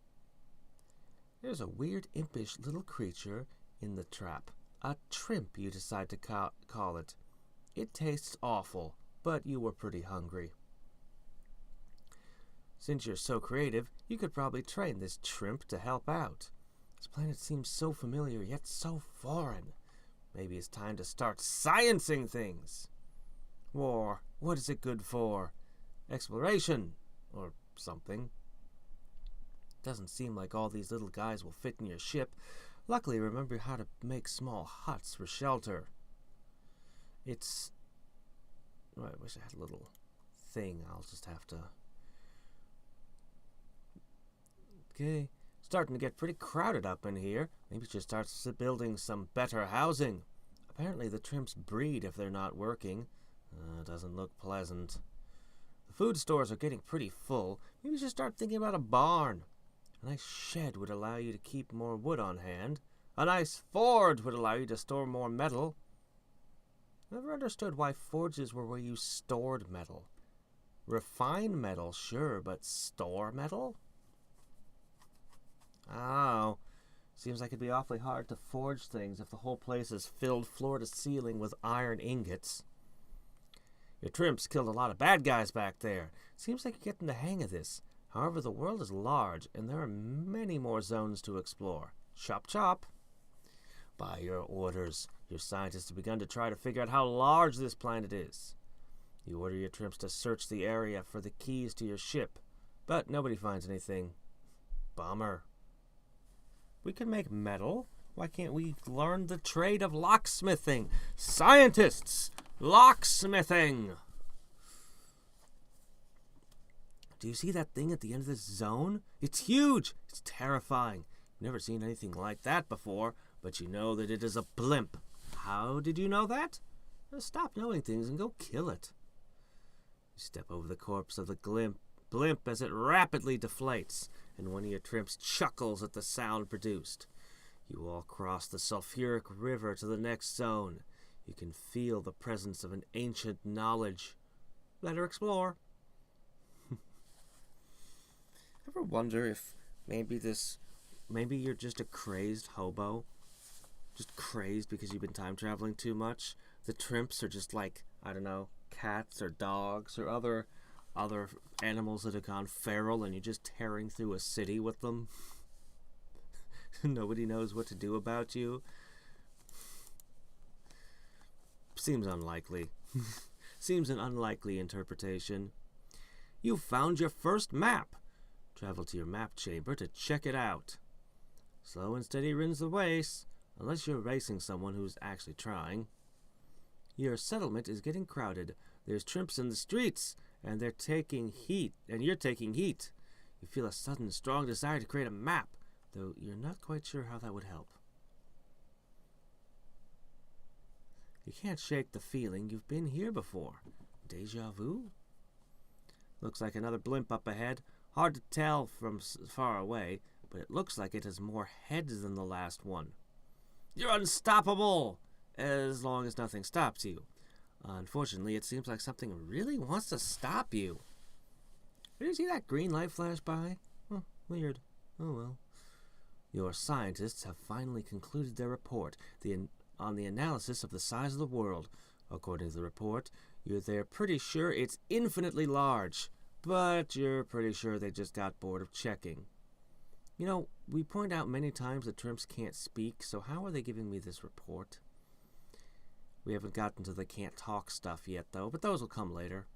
There's a weird, impish little creature in the trap. A trimp, you decide to call it. It tastes awful, but you were pretty hungry. Since you're so creative, you could probably train this trimp to help out. This planet seems so familiar, yet so foreign. Maybe it's time to start sciencing things. War, what is it good for? Exploration, or something. Doesn't seem like all these little guys will fit in your ship. Luckily, remember how to make small huts for shelter. It's... Oh, I wish I had a little thing. I'll just have to... Okay, starting to get pretty crowded up in here. Maybe we should start building some better housing. Apparently the Trimps breed if they're not working. Doesn't look pleasant. The food stores are getting pretty full. Maybe we should start thinking about a barn. A nice shed would allow you to keep more wood on hand. A nice forge would allow you to store more metal. Never understood why forges were where you stored metal. Refined metal, sure, but store metal? Oh, seems like it'd be awfully hard to forge things if the whole place is filled floor to ceiling with iron ingots. Your Trimps killed a lot of bad guys back there. Seems like you're getting the hang of this. However, the world is large, and there are many more zones to explore. Chop chop. By your orders, your scientists have begun to try to figure out how large this planet is. You order your Trimps to search the area for the keys to your ship, but nobody finds anything. Bummer. We can make metal. Why can't we learn the trade of locksmithing? Scientists! Locksmithing! Do you see that thing at the end of this zone? It's huge! It's terrifying. You've never seen anything like that before, but you know that it is a blimp. How did you know that? Stop knowing things and go kill it. You step over the corpse of the blimp as it rapidly deflates, and one of your Trimps chuckles at the sound produced. You all cross the sulfuric river to the next zone. You can feel the presence of an ancient knowledge. Better explore. Ever wonder if maybe you're just a crazed hobo? Just crazed because you've been time traveling too much? The Trimps are just like, I don't know, cats or dogs or other animals that have gone feral, and you're just tearing through a city with them. Nobody knows what to do about you. Seems unlikely. Seems an unlikely interpretation. You found your first map. Travel to your map chamber to check it out. Slow and steady wins the race, unless you're racing someone who's actually trying. Your settlement is getting crowded. There's Trimps in the streets, and they're taking heat, and you're taking heat. You feel a sudden, strong desire to create a map, though you're not quite sure how that would help. You can't shake the feeling you've been here before. Deja vu? Looks like another blimp up ahead. Hard to tell from far away, but it looks like it has more heads than the last one. You're unstoppable! As long as nothing stops you. Unfortunately, it seems like something really wants to stop you. Did you see that green light flash by? Oh, weird. Oh well. Your scientists have finally concluded their report on the analysis of the size of the world. According to the report, they're pretty sure it's infinitely large, but you're pretty sure they just got bored of checking. You know, we point out many times that Trimps can't speak, so how are they giving me this report? We haven't gotten to the can't talk stuff yet, though, but those will come later.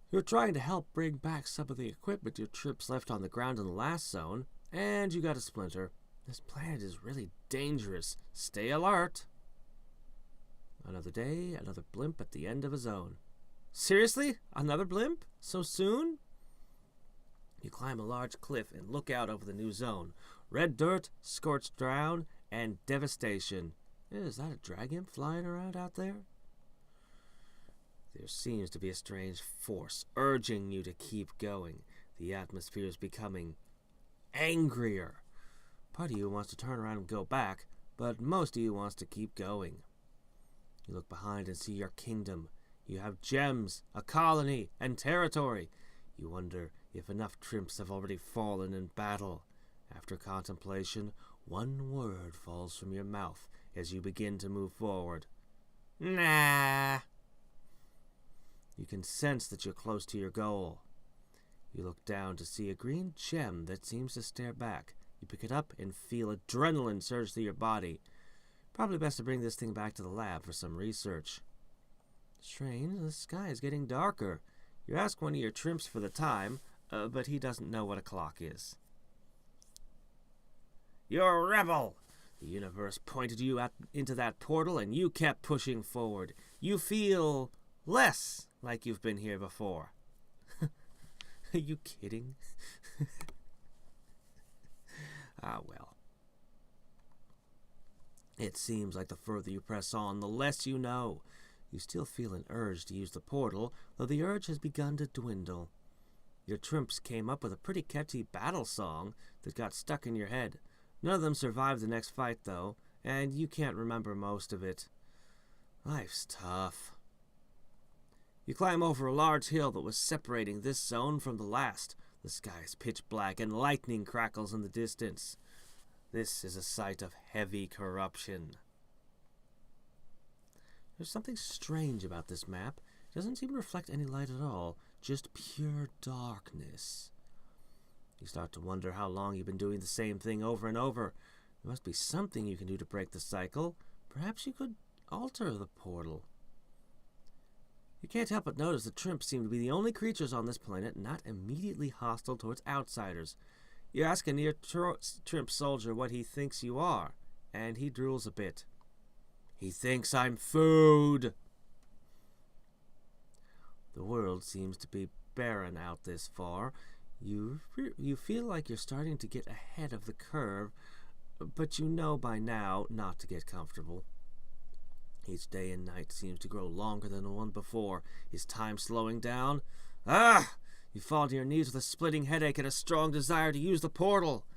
You're trying to help bring back some of the equipment your Trimps left on the ground in the last zone, and you got a splinter. This planet is really dangerous. Stay alert. Another day, another blimp at the end of a zone. Seriously? Another blimp? So soon? You climb a large cliff and look out over the new zone. Red dirt, scorched ground, and devastation. Is that a dragon flying around out there? There seems to be a strange force urging you to keep going. The atmosphere is becoming angrier. Part of you wants to turn around and go back, but most of you wants to keep going. You look behind and see your kingdom. You have gems, a colony, and territory. You wonder if enough Trimps have already fallen in battle. After contemplation, one word falls from your mouth as you begin to move forward. Nah. You can sense that you're close to your goal. You look down to see a green gem that seems to stare back. You pick it up and feel adrenaline surge through your body. Probably best to bring this thing back to the lab for some research. Strange, the sky is getting darker. You ask one of your Trimps for the time, but he doesn't know what a clock is. You're a rebel! The universe pointed you out into that portal and you kept pushing forward. You feel less like you've been here before. Are you kidding? Ah, well. It seems like the further you press on, the less you know. You still feel an urge to use the portal, though the urge has begun to dwindle. Your Trimps came up with a pretty catchy battle song that got stuck in your head. None of them survived the next fight, though, and you can't remember most of it. Life's tough. You climb over a large hill that was separating this zone from the last. The sky is pitch black and lightning crackles in the distance. This is a site of heavy corruption. There's something strange about this map. It doesn't seem to reflect any light at all, just pure darkness. You start to wonder how long you've been doing the same thing over and over. There must be something you can do to break the cycle. Perhaps you could alter the portal. You can't help but notice the Trimps seem to be the only creatures on this planet not immediately hostile towards outsiders. You ask a near Trimp soldier what he thinks you are, and he drools a bit. He thinks I'm food. The world seems to be barren out this far. You feel like you're starting to get ahead of the curve, but you know by now not to get comfortable. Each day and night seems to grow longer than the one before. Is time slowing down? Ah! You fall to your knees with a splitting headache and a strong desire to use the portal.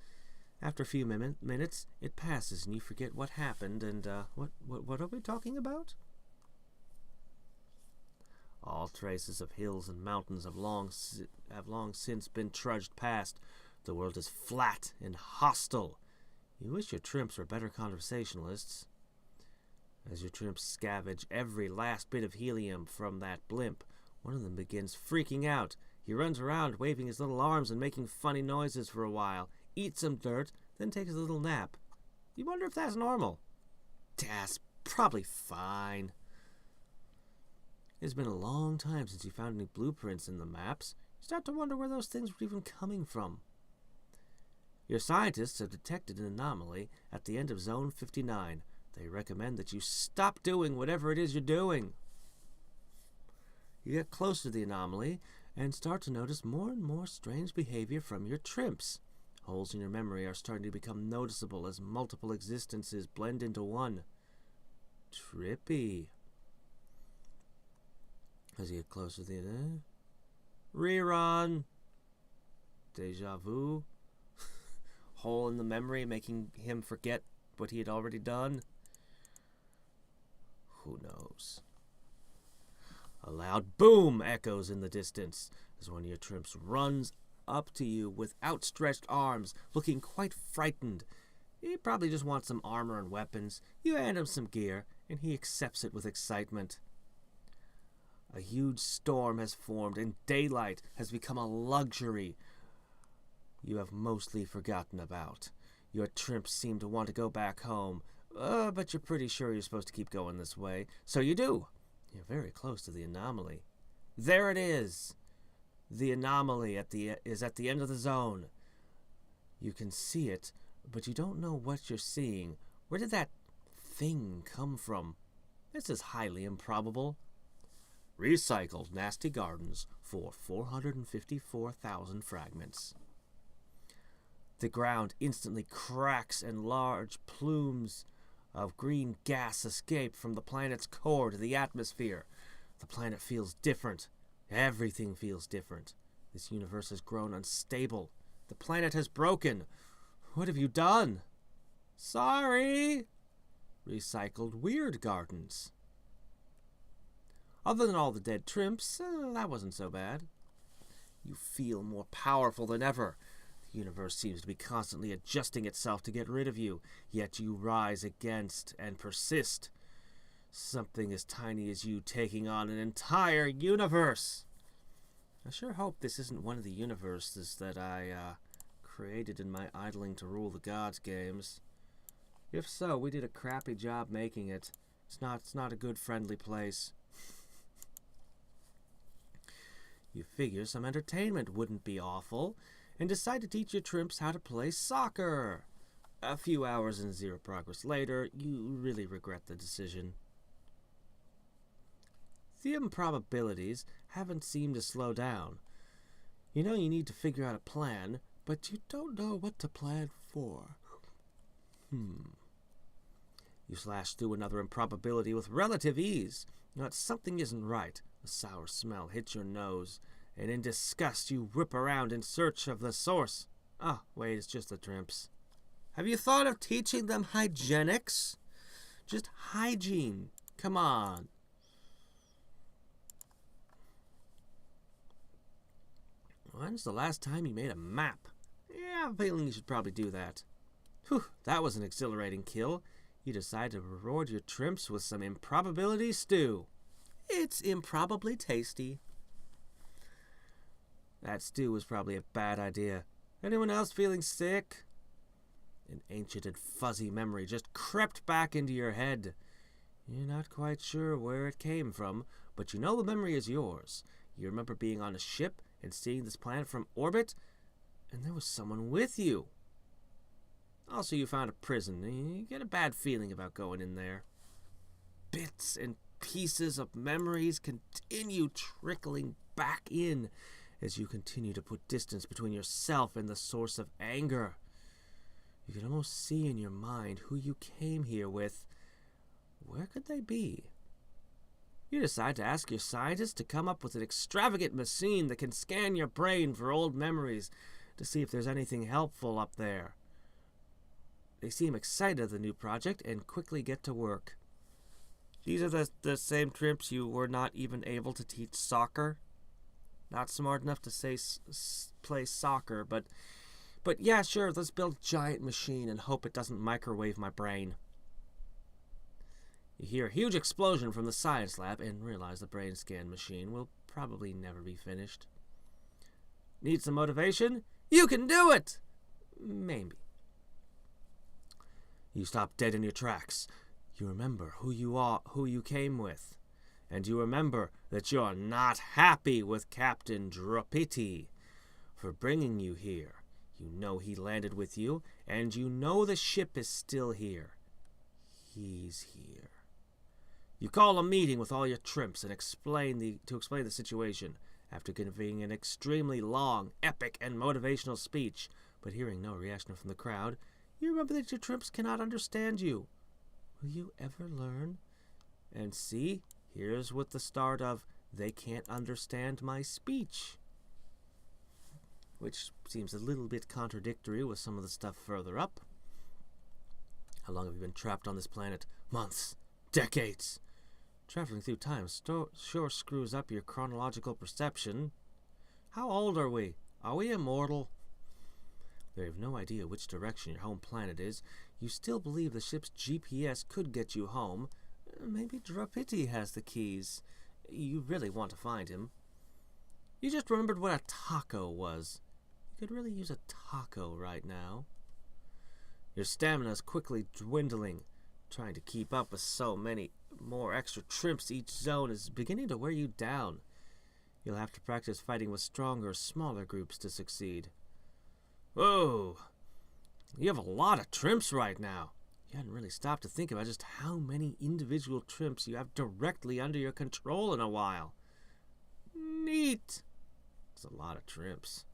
After a few minutes, it passes and you forget what happened and, what are we talking about? All traces of hills and mountains have long since been trudged past. The world is flat and hostile. You wish your Trimps were better conversationalists. As your Trimps scavenge every last bit of helium from that blimp, one of them begins freaking out. He runs around waving his little arms and making funny noises for a while, eats some dirt, then takes a little nap. You wonder if that's normal. That's probably fine. It's been a long time since you found any blueprints in the maps. You start to wonder where those things were even coming from. Your scientists have detected an anomaly at the end of Zone 59. They recommend that you stop doing whatever it is you're doing. You get close to the anomaly and start to notice more and more strange behavior from your Trimps. Holes in your memory are starting to become noticeable as multiple existences blend into one. Trippy. As you get closer to the rerun. Deja vu. Hole in the memory making him forget what he had already done. Who knows? A loud boom echoes in the distance as one of your Trimps runs up to you with outstretched arms, looking quite frightened. He probably just wants some armor and weapons. You hand him some gear, and he accepts it with excitement. A huge storm has formed, and daylight has become a luxury you have mostly forgotten about. Your Trimps seem to want to go back home, but you're pretty sure you're supposed to keep going this way. So you do. You're very close to the anomaly. There it is. The anomaly is at the end of the zone. You can see it, but you don't know what you're seeing. Where did that thing come from? This is highly improbable. Recycled nasty gardens for 454,000 fragments. The ground instantly cracks and large plumes of green gas escape from the planet's core to the atmosphere. The planet feels different. Everything feels different. This universe has grown unstable. The planet has broken. What have you done? Sorry. Recycled weird gardens. Other than all the dead Trimps, that wasn't so bad. You feel more powerful than ever. The universe seems to be constantly adjusting itself to get rid of you, yet you rise against and persist. Something as tiny as you taking on an entire universe. I sure hope this isn't one of the universes that I created in my idling to rule the gods games. If so, we did a crappy job making it. It's not a good friendly place. You figure some entertainment wouldn't be awful, and decide to teach your Trimps how to play soccer. A few hours and zero progress later, you really regret the decision. The improbabilities haven't seemed to slow down. You know you need to figure out a plan, but you don't know what to plan for. You slash through another improbability with relative ease. But something isn't right. A sour smell hits your nose, and in disgust you whip around in search of the source. Oh, wait, it's just the Trimps. Have you thought of teaching them hygienics? Just hygiene. Come on. When's the last time you made a map? Yeah, I'm feeling you should probably do that. Whew, that was an exhilarating kill. You decide to reward your Trimps with some improbability stew. It's improbably tasty. That stew was probably a bad idea. Anyone else feeling sick? An ancient and fuzzy memory just crept back into your head. You're not quite sure where it came from, but you know the memory is yours. You remember being on a ship and seeing this planet from orbit, and there was someone with you. Also, you found a prison, and you get a bad feeling about going in there. Bits and pieces of memories continue trickling back in as you continue to put distance between yourself and the source of anger. You can almost see in your mind who you came here with. Where could they be? You decide to ask your scientist to come up with an extravagant machine that can scan your brain for old memories to see if there's anything helpful up there. They seem excited at the new project and quickly get to work. These are the same Trimps you were not even able to teach soccer. Not smart enough to play soccer, but yeah, sure, let's build a giant machine and hope it doesn't microwave my brain. You hear a huge explosion from the science lab and realize the brain scan machine will probably never be finished. Need some motivation? You can do it! Maybe. You stop dead in your tracks. You remember who you came with. And you remember that you're not happy with Captain Dropity for bringing you here. You know he landed with you, and you know the ship is still here. He's here. You call a meeting with all your Trimps and explain the situation. After giving an extremely long, epic, and motivational speech, but hearing no reaction from the crowd, you remember that your Trimps cannot understand you. Will you ever learn? And see, here's what the start of "they can't understand my speech," which seems a little bit contradictory with some of the stuff further up. How long have you been trapped on this planet? Months. Decades. Traveling through time sure screws up your chronological perception. How old are we? Are we immortal? They have no idea which direction your home planet is. You still believe the ship's GPS could get you home. Maybe Dropity has the keys. You really want to find him. You just remembered what a taco was. You could really use a taco right now. Your stamina is quickly dwindling. Trying to keep up with so many more extra Trimps each zone is beginning to wear you down. You'll have to practice fighting with stronger, smaller groups to succeed. Whoa! You have a lot of Trimps right now. You hadn't really stopped to think about just how many individual Trimps you have directly under your control in a while. Neat! It's a lot of Trimps.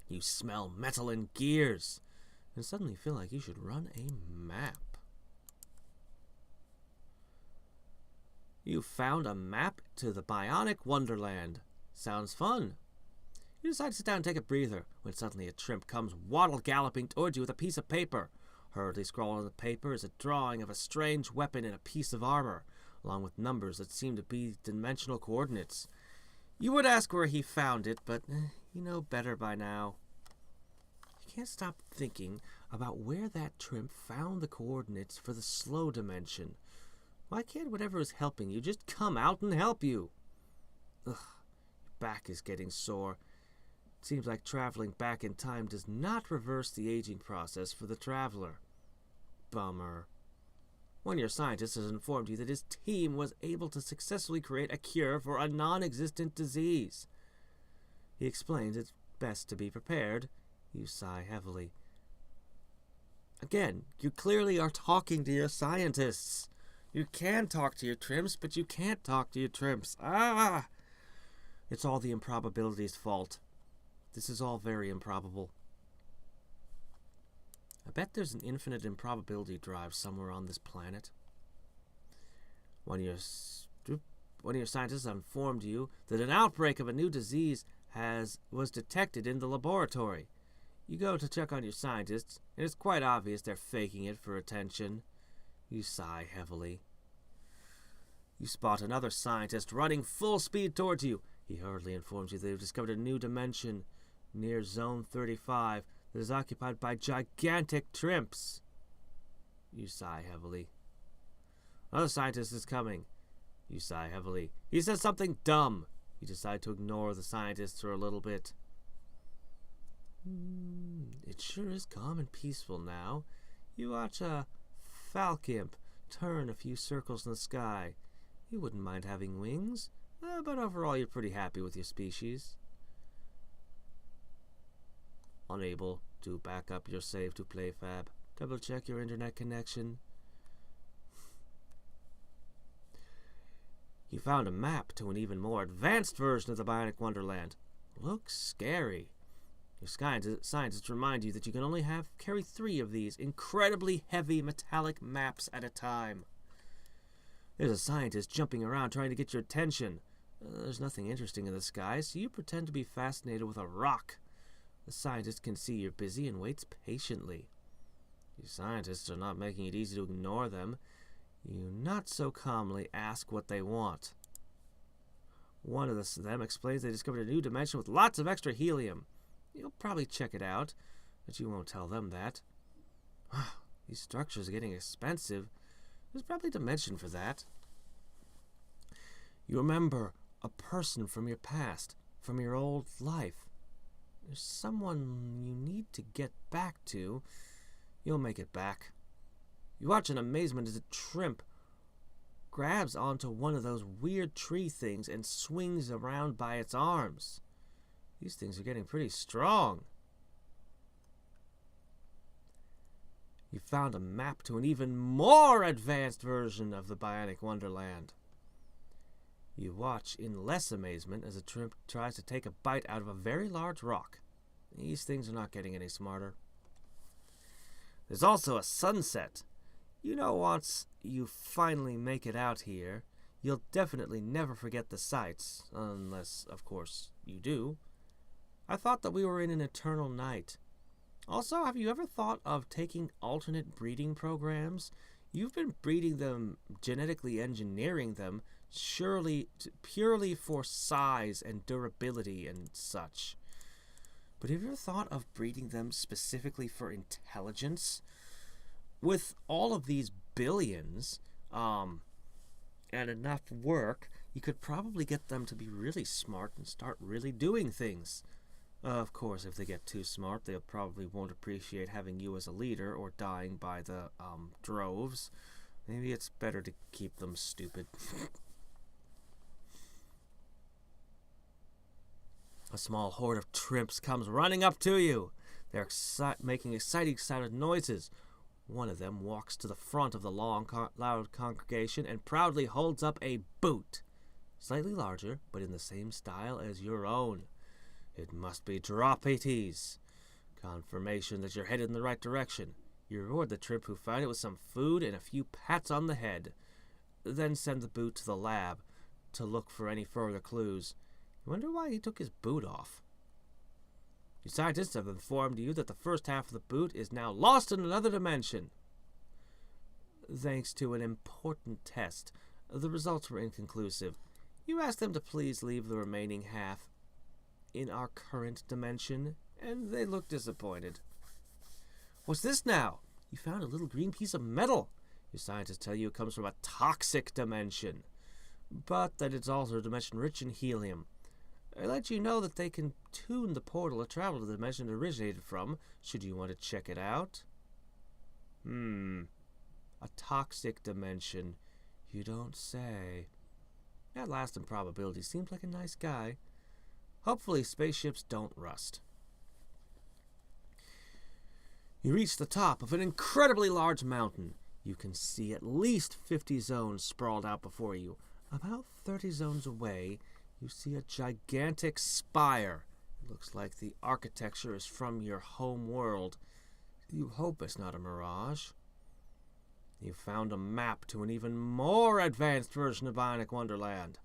You smell metal and gears, and suddenly feel like you should run a map. You found a map to the Bionic Wonderland. Sounds fun. You decide to sit down and take a breather, when suddenly a Trimp comes waddle-galloping towards you with a piece of paper. Hurriedly scrawled on the paper is a drawing of a strange weapon and a piece of armor, along with numbers that seem to be dimensional coordinates. You would ask where he found it, but you know better by now. You can't stop thinking about where that Trimp found the coordinates for the slow dimension. Why can't whatever is helping you just come out and help you? Ugh, your back is getting sore. It seems like traveling back in time does not reverse the aging process for the traveler. Bummer. One of your scientists has informed you that his team was able to successfully create a cure for a non-existent disease. He explains it's best to be prepared. You sigh heavily. Again, you clearly are talking to your scientists. You can talk to your Trimps, but you can't talk to your Trimps. Ah! It's all the improbability's fault. This is all very improbable. I bet there's an infinite improbability drive somewhere on this planet. One of your scientists informed you that an outbreak of a new disease was detected in the laboratory. You go to check on your scientists, and it's quite obvious they're faking it for attention. You sigh heavily. You spot another scientist running full speed towards you. He hurriedly informs you that they've discovered a new dimension near Zone 35 that is occupied by gigantic Trimps. You sigh heavily. Another scientist is coming. You sigh heavily. He says something dumb. You decide to ignore the scientists for a little bit. It It sure is calm and peaceful now. You watch a falcimp turn a few circles in the sky. You wouldn't mind having wings, but overall you're pretty happy with your species. Unable to back up your save to PlayFab. Double check your internet connection. You found a map to an even more advanced version of the Bionic Wonderland. Looks scary. Your scientists remind you that you can only carry 3 of these incredibly heavy metallic maps at a time. There's a scientist jumping around trying to get your attention. There's nothing interesting in the sky, so you pretend to be fascinated with a rock. The scientist can see you're busy and waits patiently. You scientists are not making it easy to ignore them. You not so calmly ask what they want. One of them explains they discovered a new dimension with lots of extra helium. You'll probably check it out, but you won't tell them that. These structures are getting expensive. There's probably a dimension for that. You remember a person from your past, from your old life. There's someone you need to get back to. You'll make it back. You watch in amazement as a Trimp grabs onto one of those weird tree things and swings around by its arms. These things are getting pretty strong. You found a map to an even more advanced version of the Bionic Wonderland. You watch in less amazement as a Trimp tries to take a bite out of a very large rock. These things are not getting any smarter. There's also a sunset. You know, once you finally make it out here, you'll definitely never forget the sights, unless, of course, you do. I thought that we were in an eternal night. Also, have you ever thought of taking alternate breeding programs? You've been breeding them, genetically engineering them, surely purely for size and durability and such. But have you ever thought of breeding them specifically for intelligence? With all of these billions, and enough work, you could probably get them to be really smart and start really doing things. Of course, if they get too smart, they probably won't appreciate having you as a leader or dying by the droves. Maybe it's better to keep them stupid. A small horde of Trimps comes running up to you. They're making exciting sounded noises. One of them walks to the front of the long, loud congregation and proudly holds up a boot. Slightly larger, but in the same style as your own. It must be Dropites. Confirmation that you're headed in the right direction. You reward the Trimp who found it with some food and a few pats on the head. Then send the boot to the lab to look for any further clues. You wonder why he took his boot off. Your scientists have informed you that the first half of the boot is now lost in another dimension. Thanks to an important test, the results were inconclusive. You asked them to please leave the remaining half in our current dimension, and they looked disappointed. What's this now? You found a little green piece of metal. Your scientists tell you it comes from a toxic dimension, but that it's also a dimension rich in helium. I let you know that they can tune the portal to travel to the dimension it originated from, should you want to check it out. A toxic dimension. You don't say. At last improbability seems like a nice guy. Hopefully spaceships don't rust. You reach the top of an incredibly large mountain. You can see at least 50 zones sprawled out before you. About 30 zones away, you see a gigantic spire. It looks like the architecture is from your home world. You hope it's not a mirage. You found a map to an even more advanced version of Bionic Wonderland.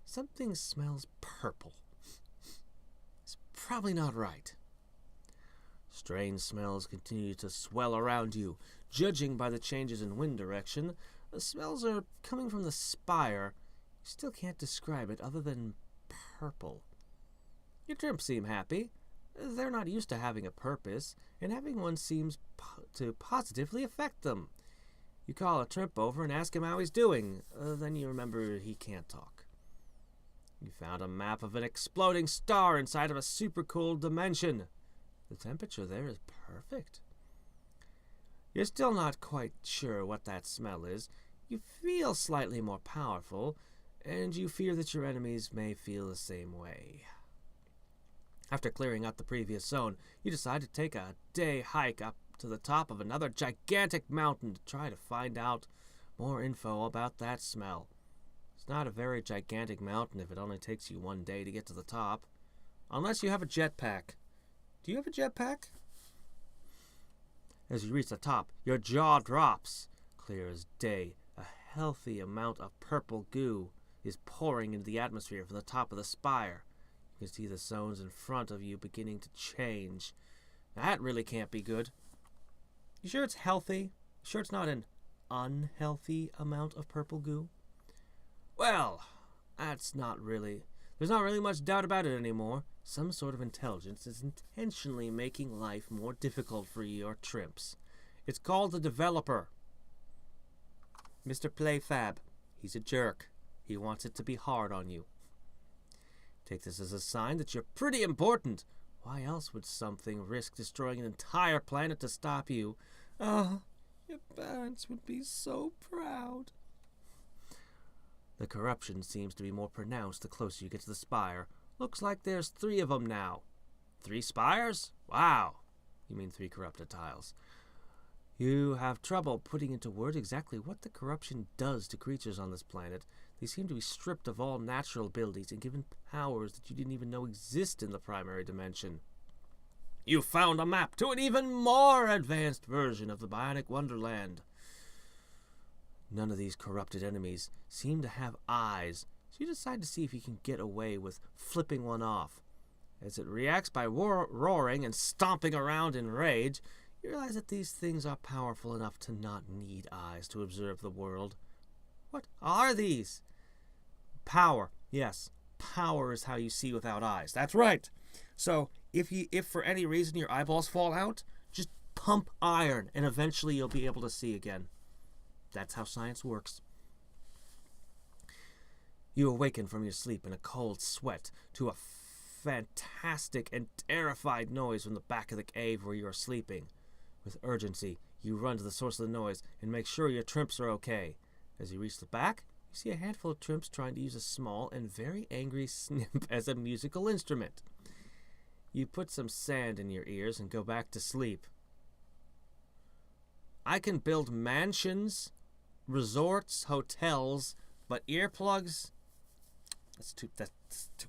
Something smells purple. It's probably not right. Strange smells continue to swell around you. Judging by the changes in wind direction, the smells are coming from the spire. You still can't describe it other than purple. Your Trimps seem happy. They're not used to having a purpose, and having one seems to positively affect them. You call a Trimp over and ask him how he's doing. Then you remember he can't talk. You found a map of an exploding star inside of a super cool dimension. The temperature there is perfect. You're still not quite sure what that smell is. You feel slightly more powerful, and you fear that your enemies may feel the same way. After clearing out the previous zone, you decide to take a day hike up to the top of another gigantic mountain to try to find out more info about that smell. It's not a very gigantic mountain if it only takes you one day to get to the top. Unless you have a jetpack. Do you have a jetpack? As you reach the top, your jaw drops. Clear as day, a healthy amount of purple goo is pouring into the atmosphere from the top of the spire. You can see the zones in front of you beginning to change. That really can't be good. You sure it's healthy? You sure it's not an unhealthy amount of purple goo? Well, there's not really much doubt about it anymore. Some sort of intelligence is intentionally making life more difficult for your Trimps. It's called the developer. Mr. Playfab. He's a jerk. He wants it to be hard on you. Take this as a sign that you're pretty important. Why else would something risk destroying an entire planet to stop you? Oh, your parents would be so proud. The corruption seems to be more pronounced the closer you get to the spire. Looks like there's 3 of them now. 3 spires? Wow. You mean 3 corrupted tiles. You have trouble putting into words exactly what the corruption does to creatures on this planet. They seem to be stripped of all natural abilities and given powers that you didn't even know exist in the primary dimension. You found a map to an even more advanced version of the Bionic Wonderland. None of these corrupted enemies seem to have eyes, so you decide to see if you can get away with flipping one off. As it reacts by roaring and stomping around in rage, you realize that these things are powerful enough to not need eyes to observe the world. What are these? Power. Yes, power is how you see without eyes. That's right. So if for any reason your eyeballs fall out, just pump iron and eventually you'll be able to see again. That's how science works. You awaken from your sleep in a cold sweat to a fantastic and terrified noise from the back of the cave where you are sleeping. With urgency, you run to the source of the noise and make sure your Trimps are okay. As you reach the back, you see a handful of Trimps trying to use a small and very angry snip as a musical instrument. You put some sand in your ears and go back to sleep. I can build mansions, resorts, hotels, but earplugs? That's too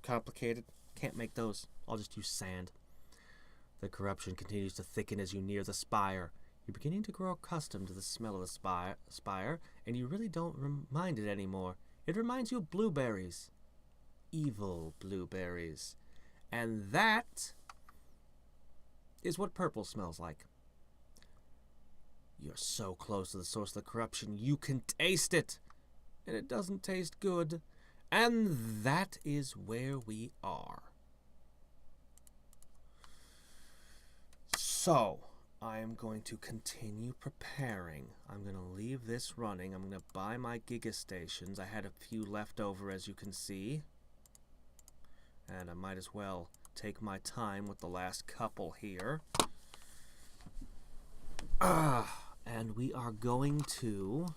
complicated. Can't make those. I'll just use sand. The corruption continues to thicken as you near the spire. You're beginning to grow accustomed to the smell of the spire, and you really don't mind it anymore. It reminds you of blueberries. Evil blueberries. And that is what purple smells like. You're so close to the source of the corruption, you can taste it. And it doesn't taste good. And that is where we are. So, I am going to continue preparing. I'm going to leave this running. I'm going to buy my Giga Stations. I had a few left over, as you can see. And I might as well take my time with the last couple here. And we are going to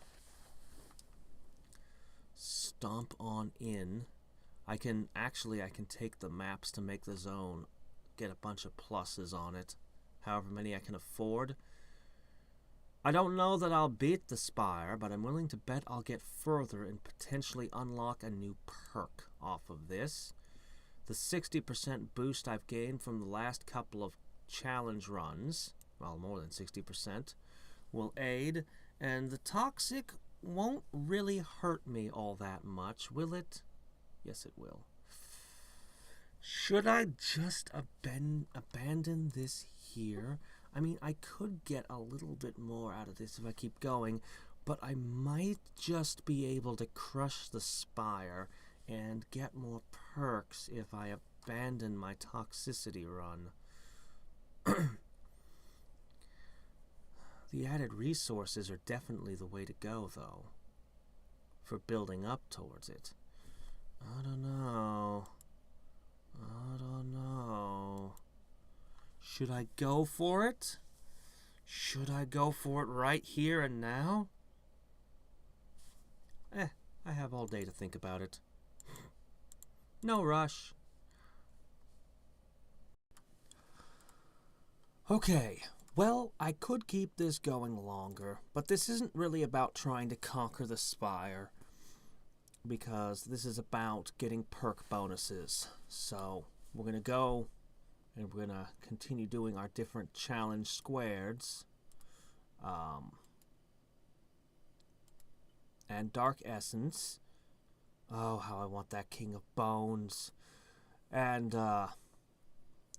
stomp on in. I can take the maps to make the zone, get a bunch of pluses on it, however many I can afford. I don't know that I'll beat the Spire, but I'm willing to bet I'll get further and potentially unlock a new perk off of this. The 60% boost I've gained from the last couple of challenge runs, well, more than 60%, will aid, and the toxic won't really hurt me all that much, will it? Yes, it will. Should I just abandon this here? I mean, I could get a little bit more out of this if I keep going, but I might just be able to crush the Spire and get more perks if I abandon my toxicity run. The added resources are definitely the way to go, though, for building up towards it. I don't know. Should I go for it? Should I go for it right here and now? I have all day to think about it. No rush. Okay, well, I could keep this going longer, but this isn't really about trying to conquer the Spire, because this is about getting perk bonuses. So, we're going to go, and we're going to continue doing our different challenge squareds. And Dark Essence. Oh, how I want that King of Bones. And,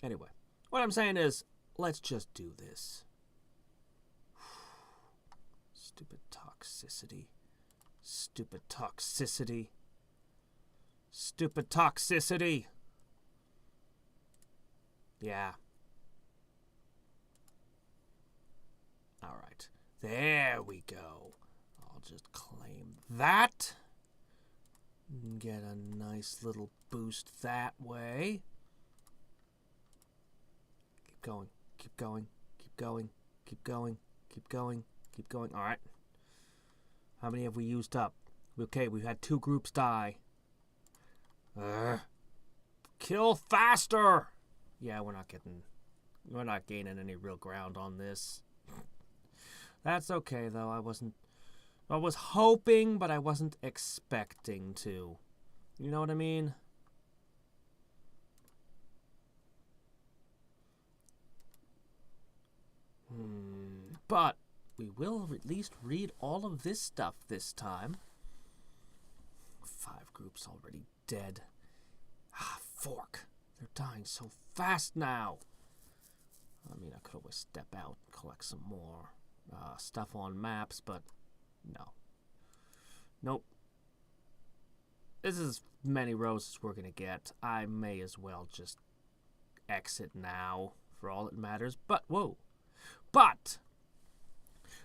anyway, what I'm saying is, let's just do this. Stupid toxicity. Stupid toxicity. Stupid toxicity. Yeah. Alright. There we go. I'll just claim that. Get a nice little boost that way. Keep going. Keep going. Keep going. Keep going. Keep going. Keep going. Alright. How many have we used up? Okay, we've had 2 groups die. Kill faster! Yeah, we're not gaining any real ground on this. That's okay, though. I was hoping, but I wasn't expecting to. You know what I mean? But we will at least read all of this stuff this time. 5 groups already dead. Fork. They're dying so fast now. I mean, I could always step out and collect some more stuff on maps, but no. Nope. This is as many rows as we're going to get. I may as well just exit now for all it matters. But, whoa. But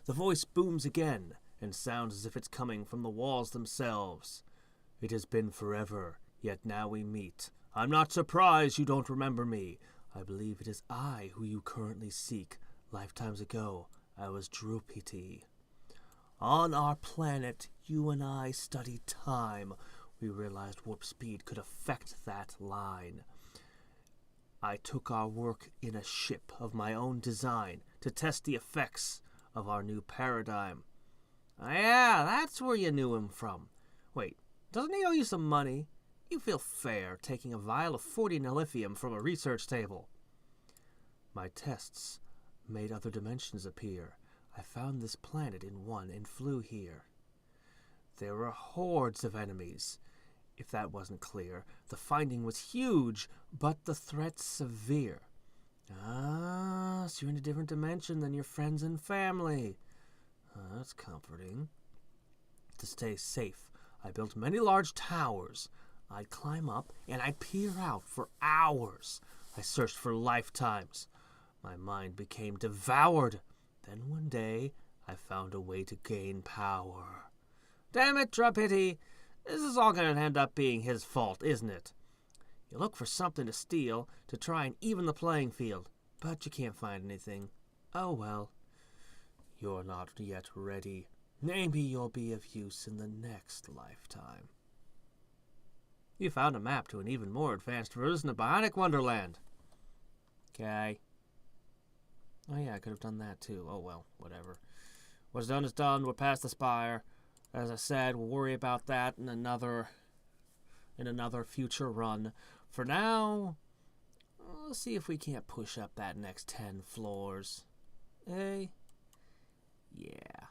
the voice booms again and sounds as if it's coming from the walls themselves. It has been forever, yet now we meet. I'm not surprised you don't remember me. I believe it is I who you currently seek. Lifetimes ago, I was Drupiti. On our planet, you and I studied time. We realized warp speed could affect that line. I took our work in a ship of my own design to test the effects of our new paradigm. Yeah, that's where you knew him from. Wait, doesn't he owe you some money? You feel fair taking a vial of 40 nilithium from a research table. My tests made other dimensions appear. I found this planet in one and flew here. There were hordes of enemies. If that wasn't clear, the finding was huge, but the threat severe. So you're in a different dimension than your friends and family. That's comforting. To stay safe, I built many large towers. I'd climb up and I'd peer out for hours. I searched for lifetimes. My mind became devoured. Then one day, I found a way to gain power. Damn it, Drupiti! This is all going to end up being his fault, isn't it? You look for something to steal to try and even the playing field, but you can't find anything. Oh well. You're not yet ready. Maybe you'll be of use in the next lifetime. You found a map to an even more advanced version of Bionic Wonderland. Okay. Oh yeah, I could have done that too. Oh well, whatever. What's done is done. We're past the Spire. As I said, we'll worry about that in another future run. For now, let's see if we can't push up that next 10 floors. Hey? Yeah.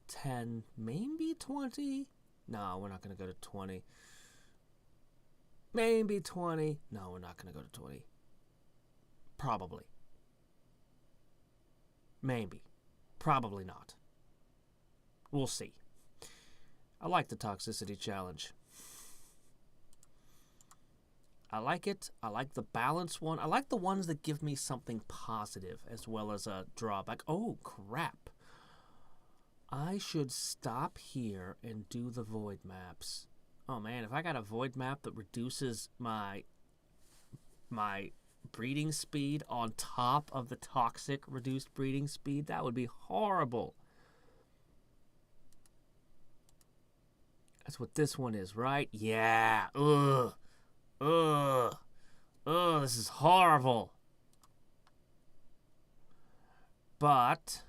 10, maybe 20? No, we're not going to go to 20. Maybe 20. No, we're not going to go to 20. Probably. Maybe. Probably not. We'll see. I like the toxicity challenge. I like it. I like the balance one. I like the ones that give me something positive as well as a drawback. Oh, crap. I should stop here and do the void maps. Oh, man, if I got a void map that reduces my breeding speed on top of the toxic reduced breeding speed, that would be horrible. That's what this one is, right? Yeah. Ugh. Ugh. Ugh, this is horrible. But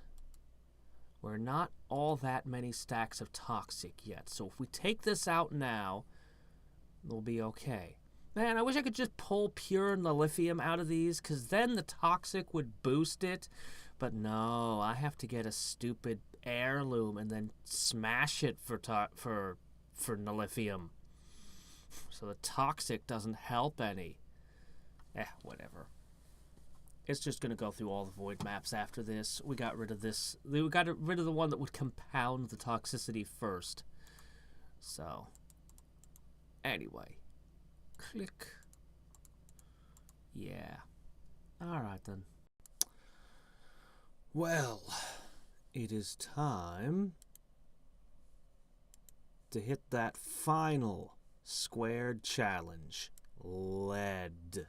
we're not all that many stacks of toxic yet. So if we take this out now, we'll be okay. Man, I wish I could just pull pure lithium out of these, because then the toxic would boost it. But no, I have to get a stupid heirloom and then smash it for lithium. So the toxic doesn't help any. Whatever. It's just going to go through all the void maps after this. We got rid of this. We got rid of the one that would compound the toxicity first. So, anyway. Click. Yeah. Alright then. Well, it is time to hit that final squared challenge. Lead.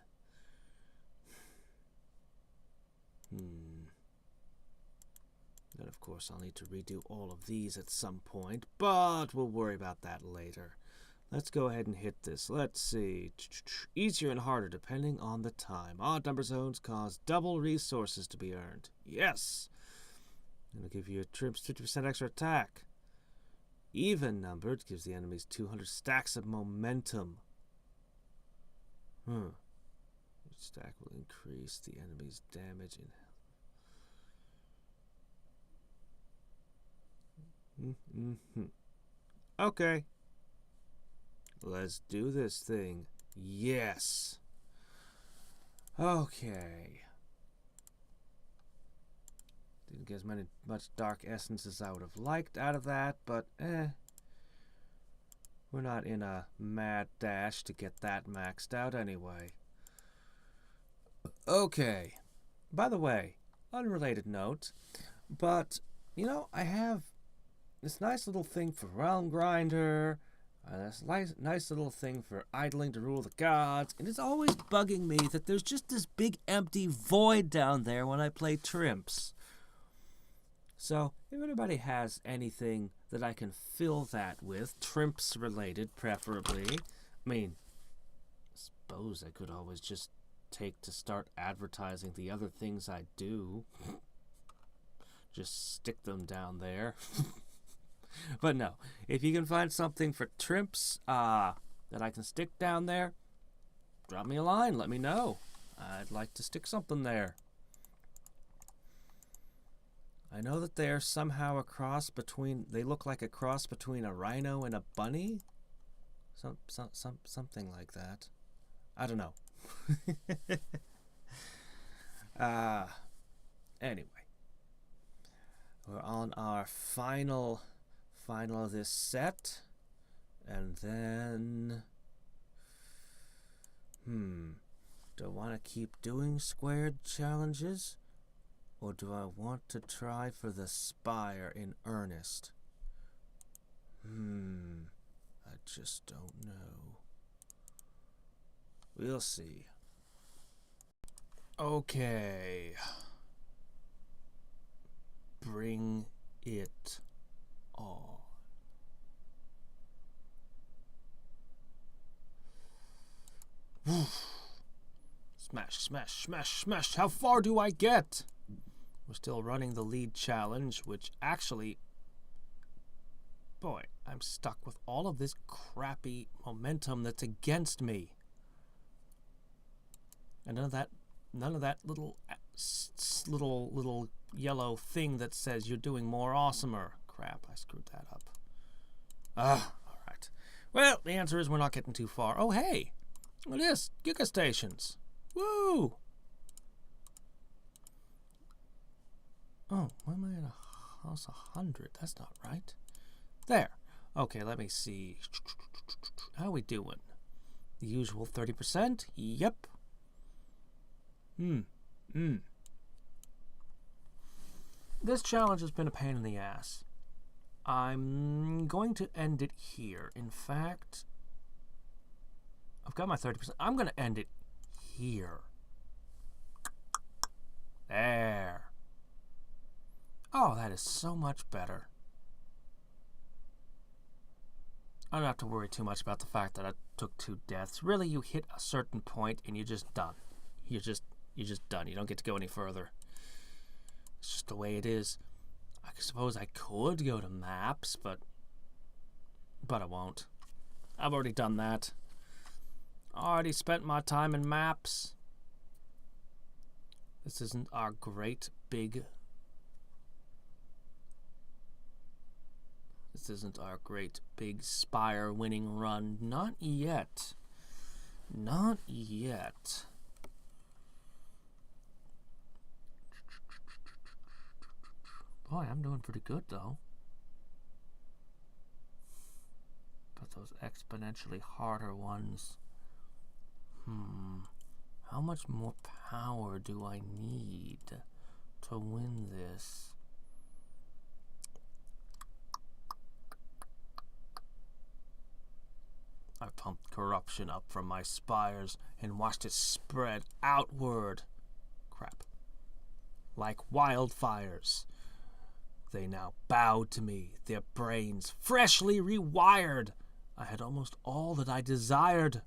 Then, of course, I'll need to redo all of these at some point, but we'll worry about that later. Let's go ahead and hit this. Let's see. Easier and harder depending on the time. Odd number zones cause double resources to be earned. Yes! It'll give you a Trimps 50% extra attack. Even numbered gives the enemies 200 stacks of momentum. Each stack will increase the enemy's damage in health. Okay. Let's do this thing. Yes. Okay. Didn't get as much dark essence as I would have liked out of that, but we're not in a mad dash to get that maxed out anyway. Okay. By the way, unrelated note, but, you know, I have this nice little thing for Realm Grinder, this nice little thing for idling to rule the gods, and it's always bugging me that there's just this big empty void down there when I play Trimps. So, if anybody has anything that I can fill that with, Trimps related preferably, I mean, I suppose I could always just take to start advertising the other things I do. Just stick them down there. But no, if you can find something for Trimps that I can stick down there, drop me a line, let me know. I'd like to stick something there. I know that they're somehow a cross between, they look like a cross between a rhino and a bunny. Something like that. I don't know. Anyway. We're on our final of this set. And then... do I want to keep doing squared challenges? Or do I want to try for the Spire in earnest? I just don't know. We'll see. Okay. Bring it on. Smash, smash, smash, smash. How far do I get? We're still running the lead challenge, which actually... Boy, I'm stuck with all of this crappy momentum that's against me. And none of that little yellow thing that says you're doing more awesomer. Crap, I screwed that up. Alright. Well, the answer is we're not getting too far. Oh, hey! It is Giga Stations. Woo! Oh, why am I at a house 100? That's not right. There. Okay, let me see. How are we doing? The usual 30%? Yep. This challenge has been a pain in the ass. I'm going to end it here. In fact, I've got my 30%. I'm going to end it here. There. Oh, that is so much better. I don't have to worry too much about the fact that I took 2 deaths. Really, you hit a certain point and you're just done. You're just done. You don't get to go any further. It's just the way it is. I suppose I could go to maps, but I won't. I've already done that. Already spent my time in maps. This isn't our great big... This isn't our great big Spire winning run. Not yet. Not yet. Boy, I'm doing pretty good, though. But those exponentially harder ones... How much more power do I need to win this? I pumped corruption up from my spires and watched it spread outward. Crap. Like wildfires. They now bowed to me, their brains freshly rewired. I had almost all that I desired.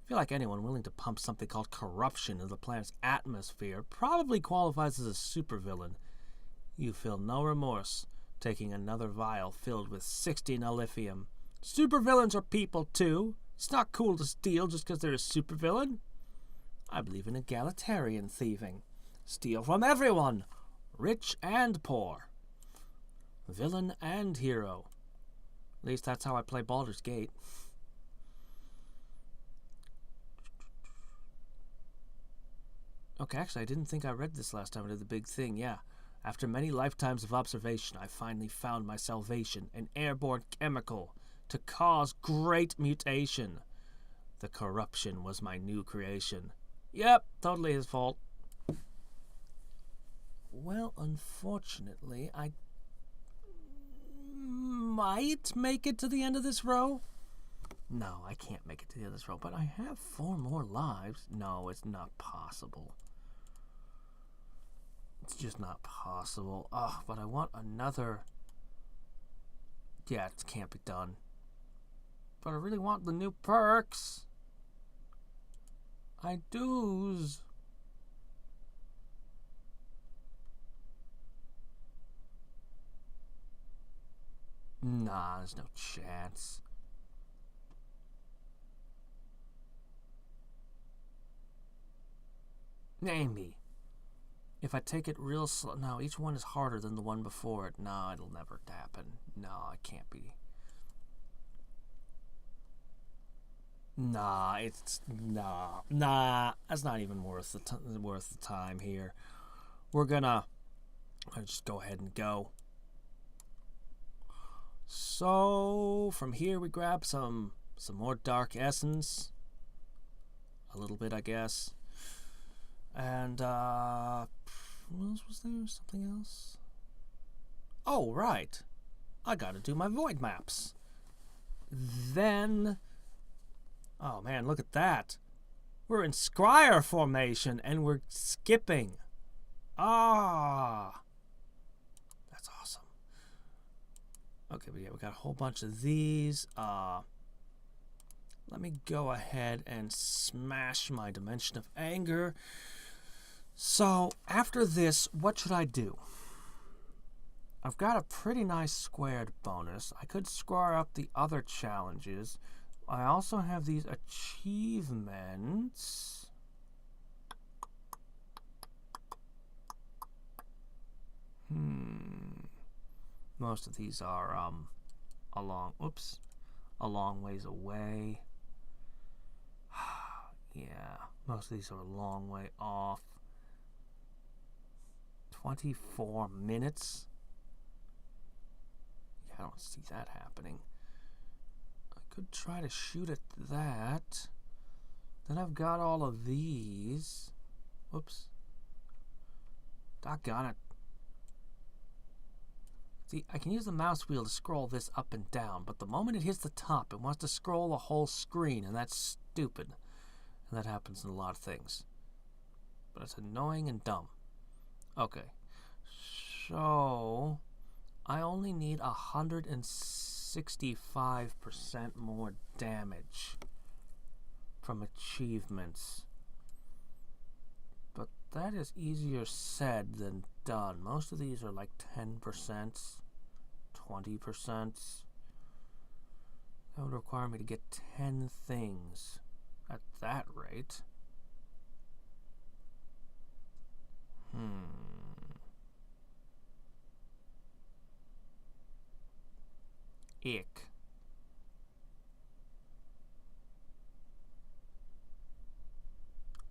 I feel like anyone willing to pump something called corruption into the planet's atmosphere probably qualifies as a supervillain. You feel no remorse, taking another vial filled with 60 nullifium. Supervillains are people, too. It's not cool to steal just because they're a supervillain. I believe in egalitarian thieving. Steal from everyone, rich and poor. Villain and hero. At least that's how I play Baldur's Gate. Okay, actually, I didn't think I read this last time I did the big thing, yeah. After many lifetimes of observation, I finally found my salvation, an airborne chemical to cause great mutation. The corruption was my new creation. Yep, totally his fault. Well, unfortunately, I might make it to the end of this row. No, I can't make it to the end of this row, but I have 4 more lives. No, it's not possible. It's just not possible. Oh, but I want another... Yeah, it can't be done. But I really want the new perks. I do's. Nah, there's no chance. Maybe. If I take it real slow... No, each one is harder than the one before it. No, it'll never happen. No, it can't be. Nah, it's... Nah. That's not even worth the time here. We're gonna just go ahead and go. So, from here we grab some more dark essence. A little bit, I guess. And, what else was there? Something else? Oh, right. I gotta do my void maps. Then... Oh, man, look at that. We're in Spire formation, and we're skipping. Ah! That's awesome. Okay, but yeah, we got a whole bunch of these. Let me go ahead and smash my Dimension of Anger. So, after this, what should I do? I've got a pretty nice squared bonus. I could square up the other challenges. I also have these achievements. Most of these are a long ways away. Yeah, most of these are a long way off. 24 minutes? Yeah, I don't see that happening. I could try to shoot at that. Then I've got all of these. Whoops. Doggone it. See, I can use the mouse wheel to scroll this up and down, but the moment it hits the top, it wants to scroll the whole screen, and that's stupid. And that happens in a lot of things. But it's annoying and dumb. Okay. So I only need 165% more damage from achievements. But that is easier said than done. Most of these are like 10%, 20%. That would require me to get 10 things at that rate. Ick.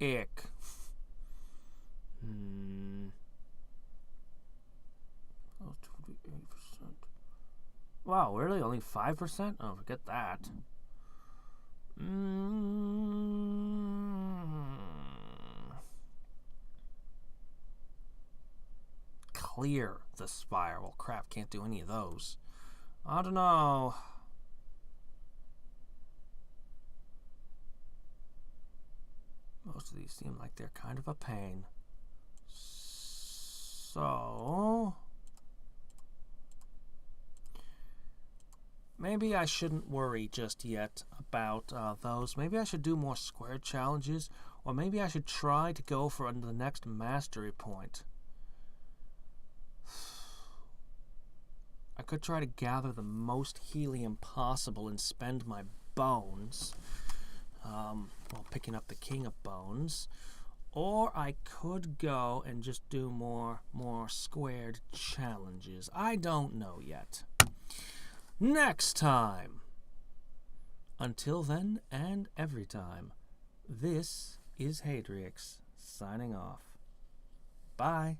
Ick. Oh, 28%. Wow, really? Only 5%? Oh, forget that. Clear the Spire. Well, crap, can't do any of those. I don't know. Most of these seem like they're kind of a pain. So maybe I shouldn't worry just yet about those. Maybe I should do more square challenges, or maybe I should try to go for the next mastery point. I could try to gather the most helium possible and spend my bones while picking up the King of Bones. Or I could go and just do more squared challenges. I don't know yet. Next time. Until then and every time, this is Hadrix signing off. Bye.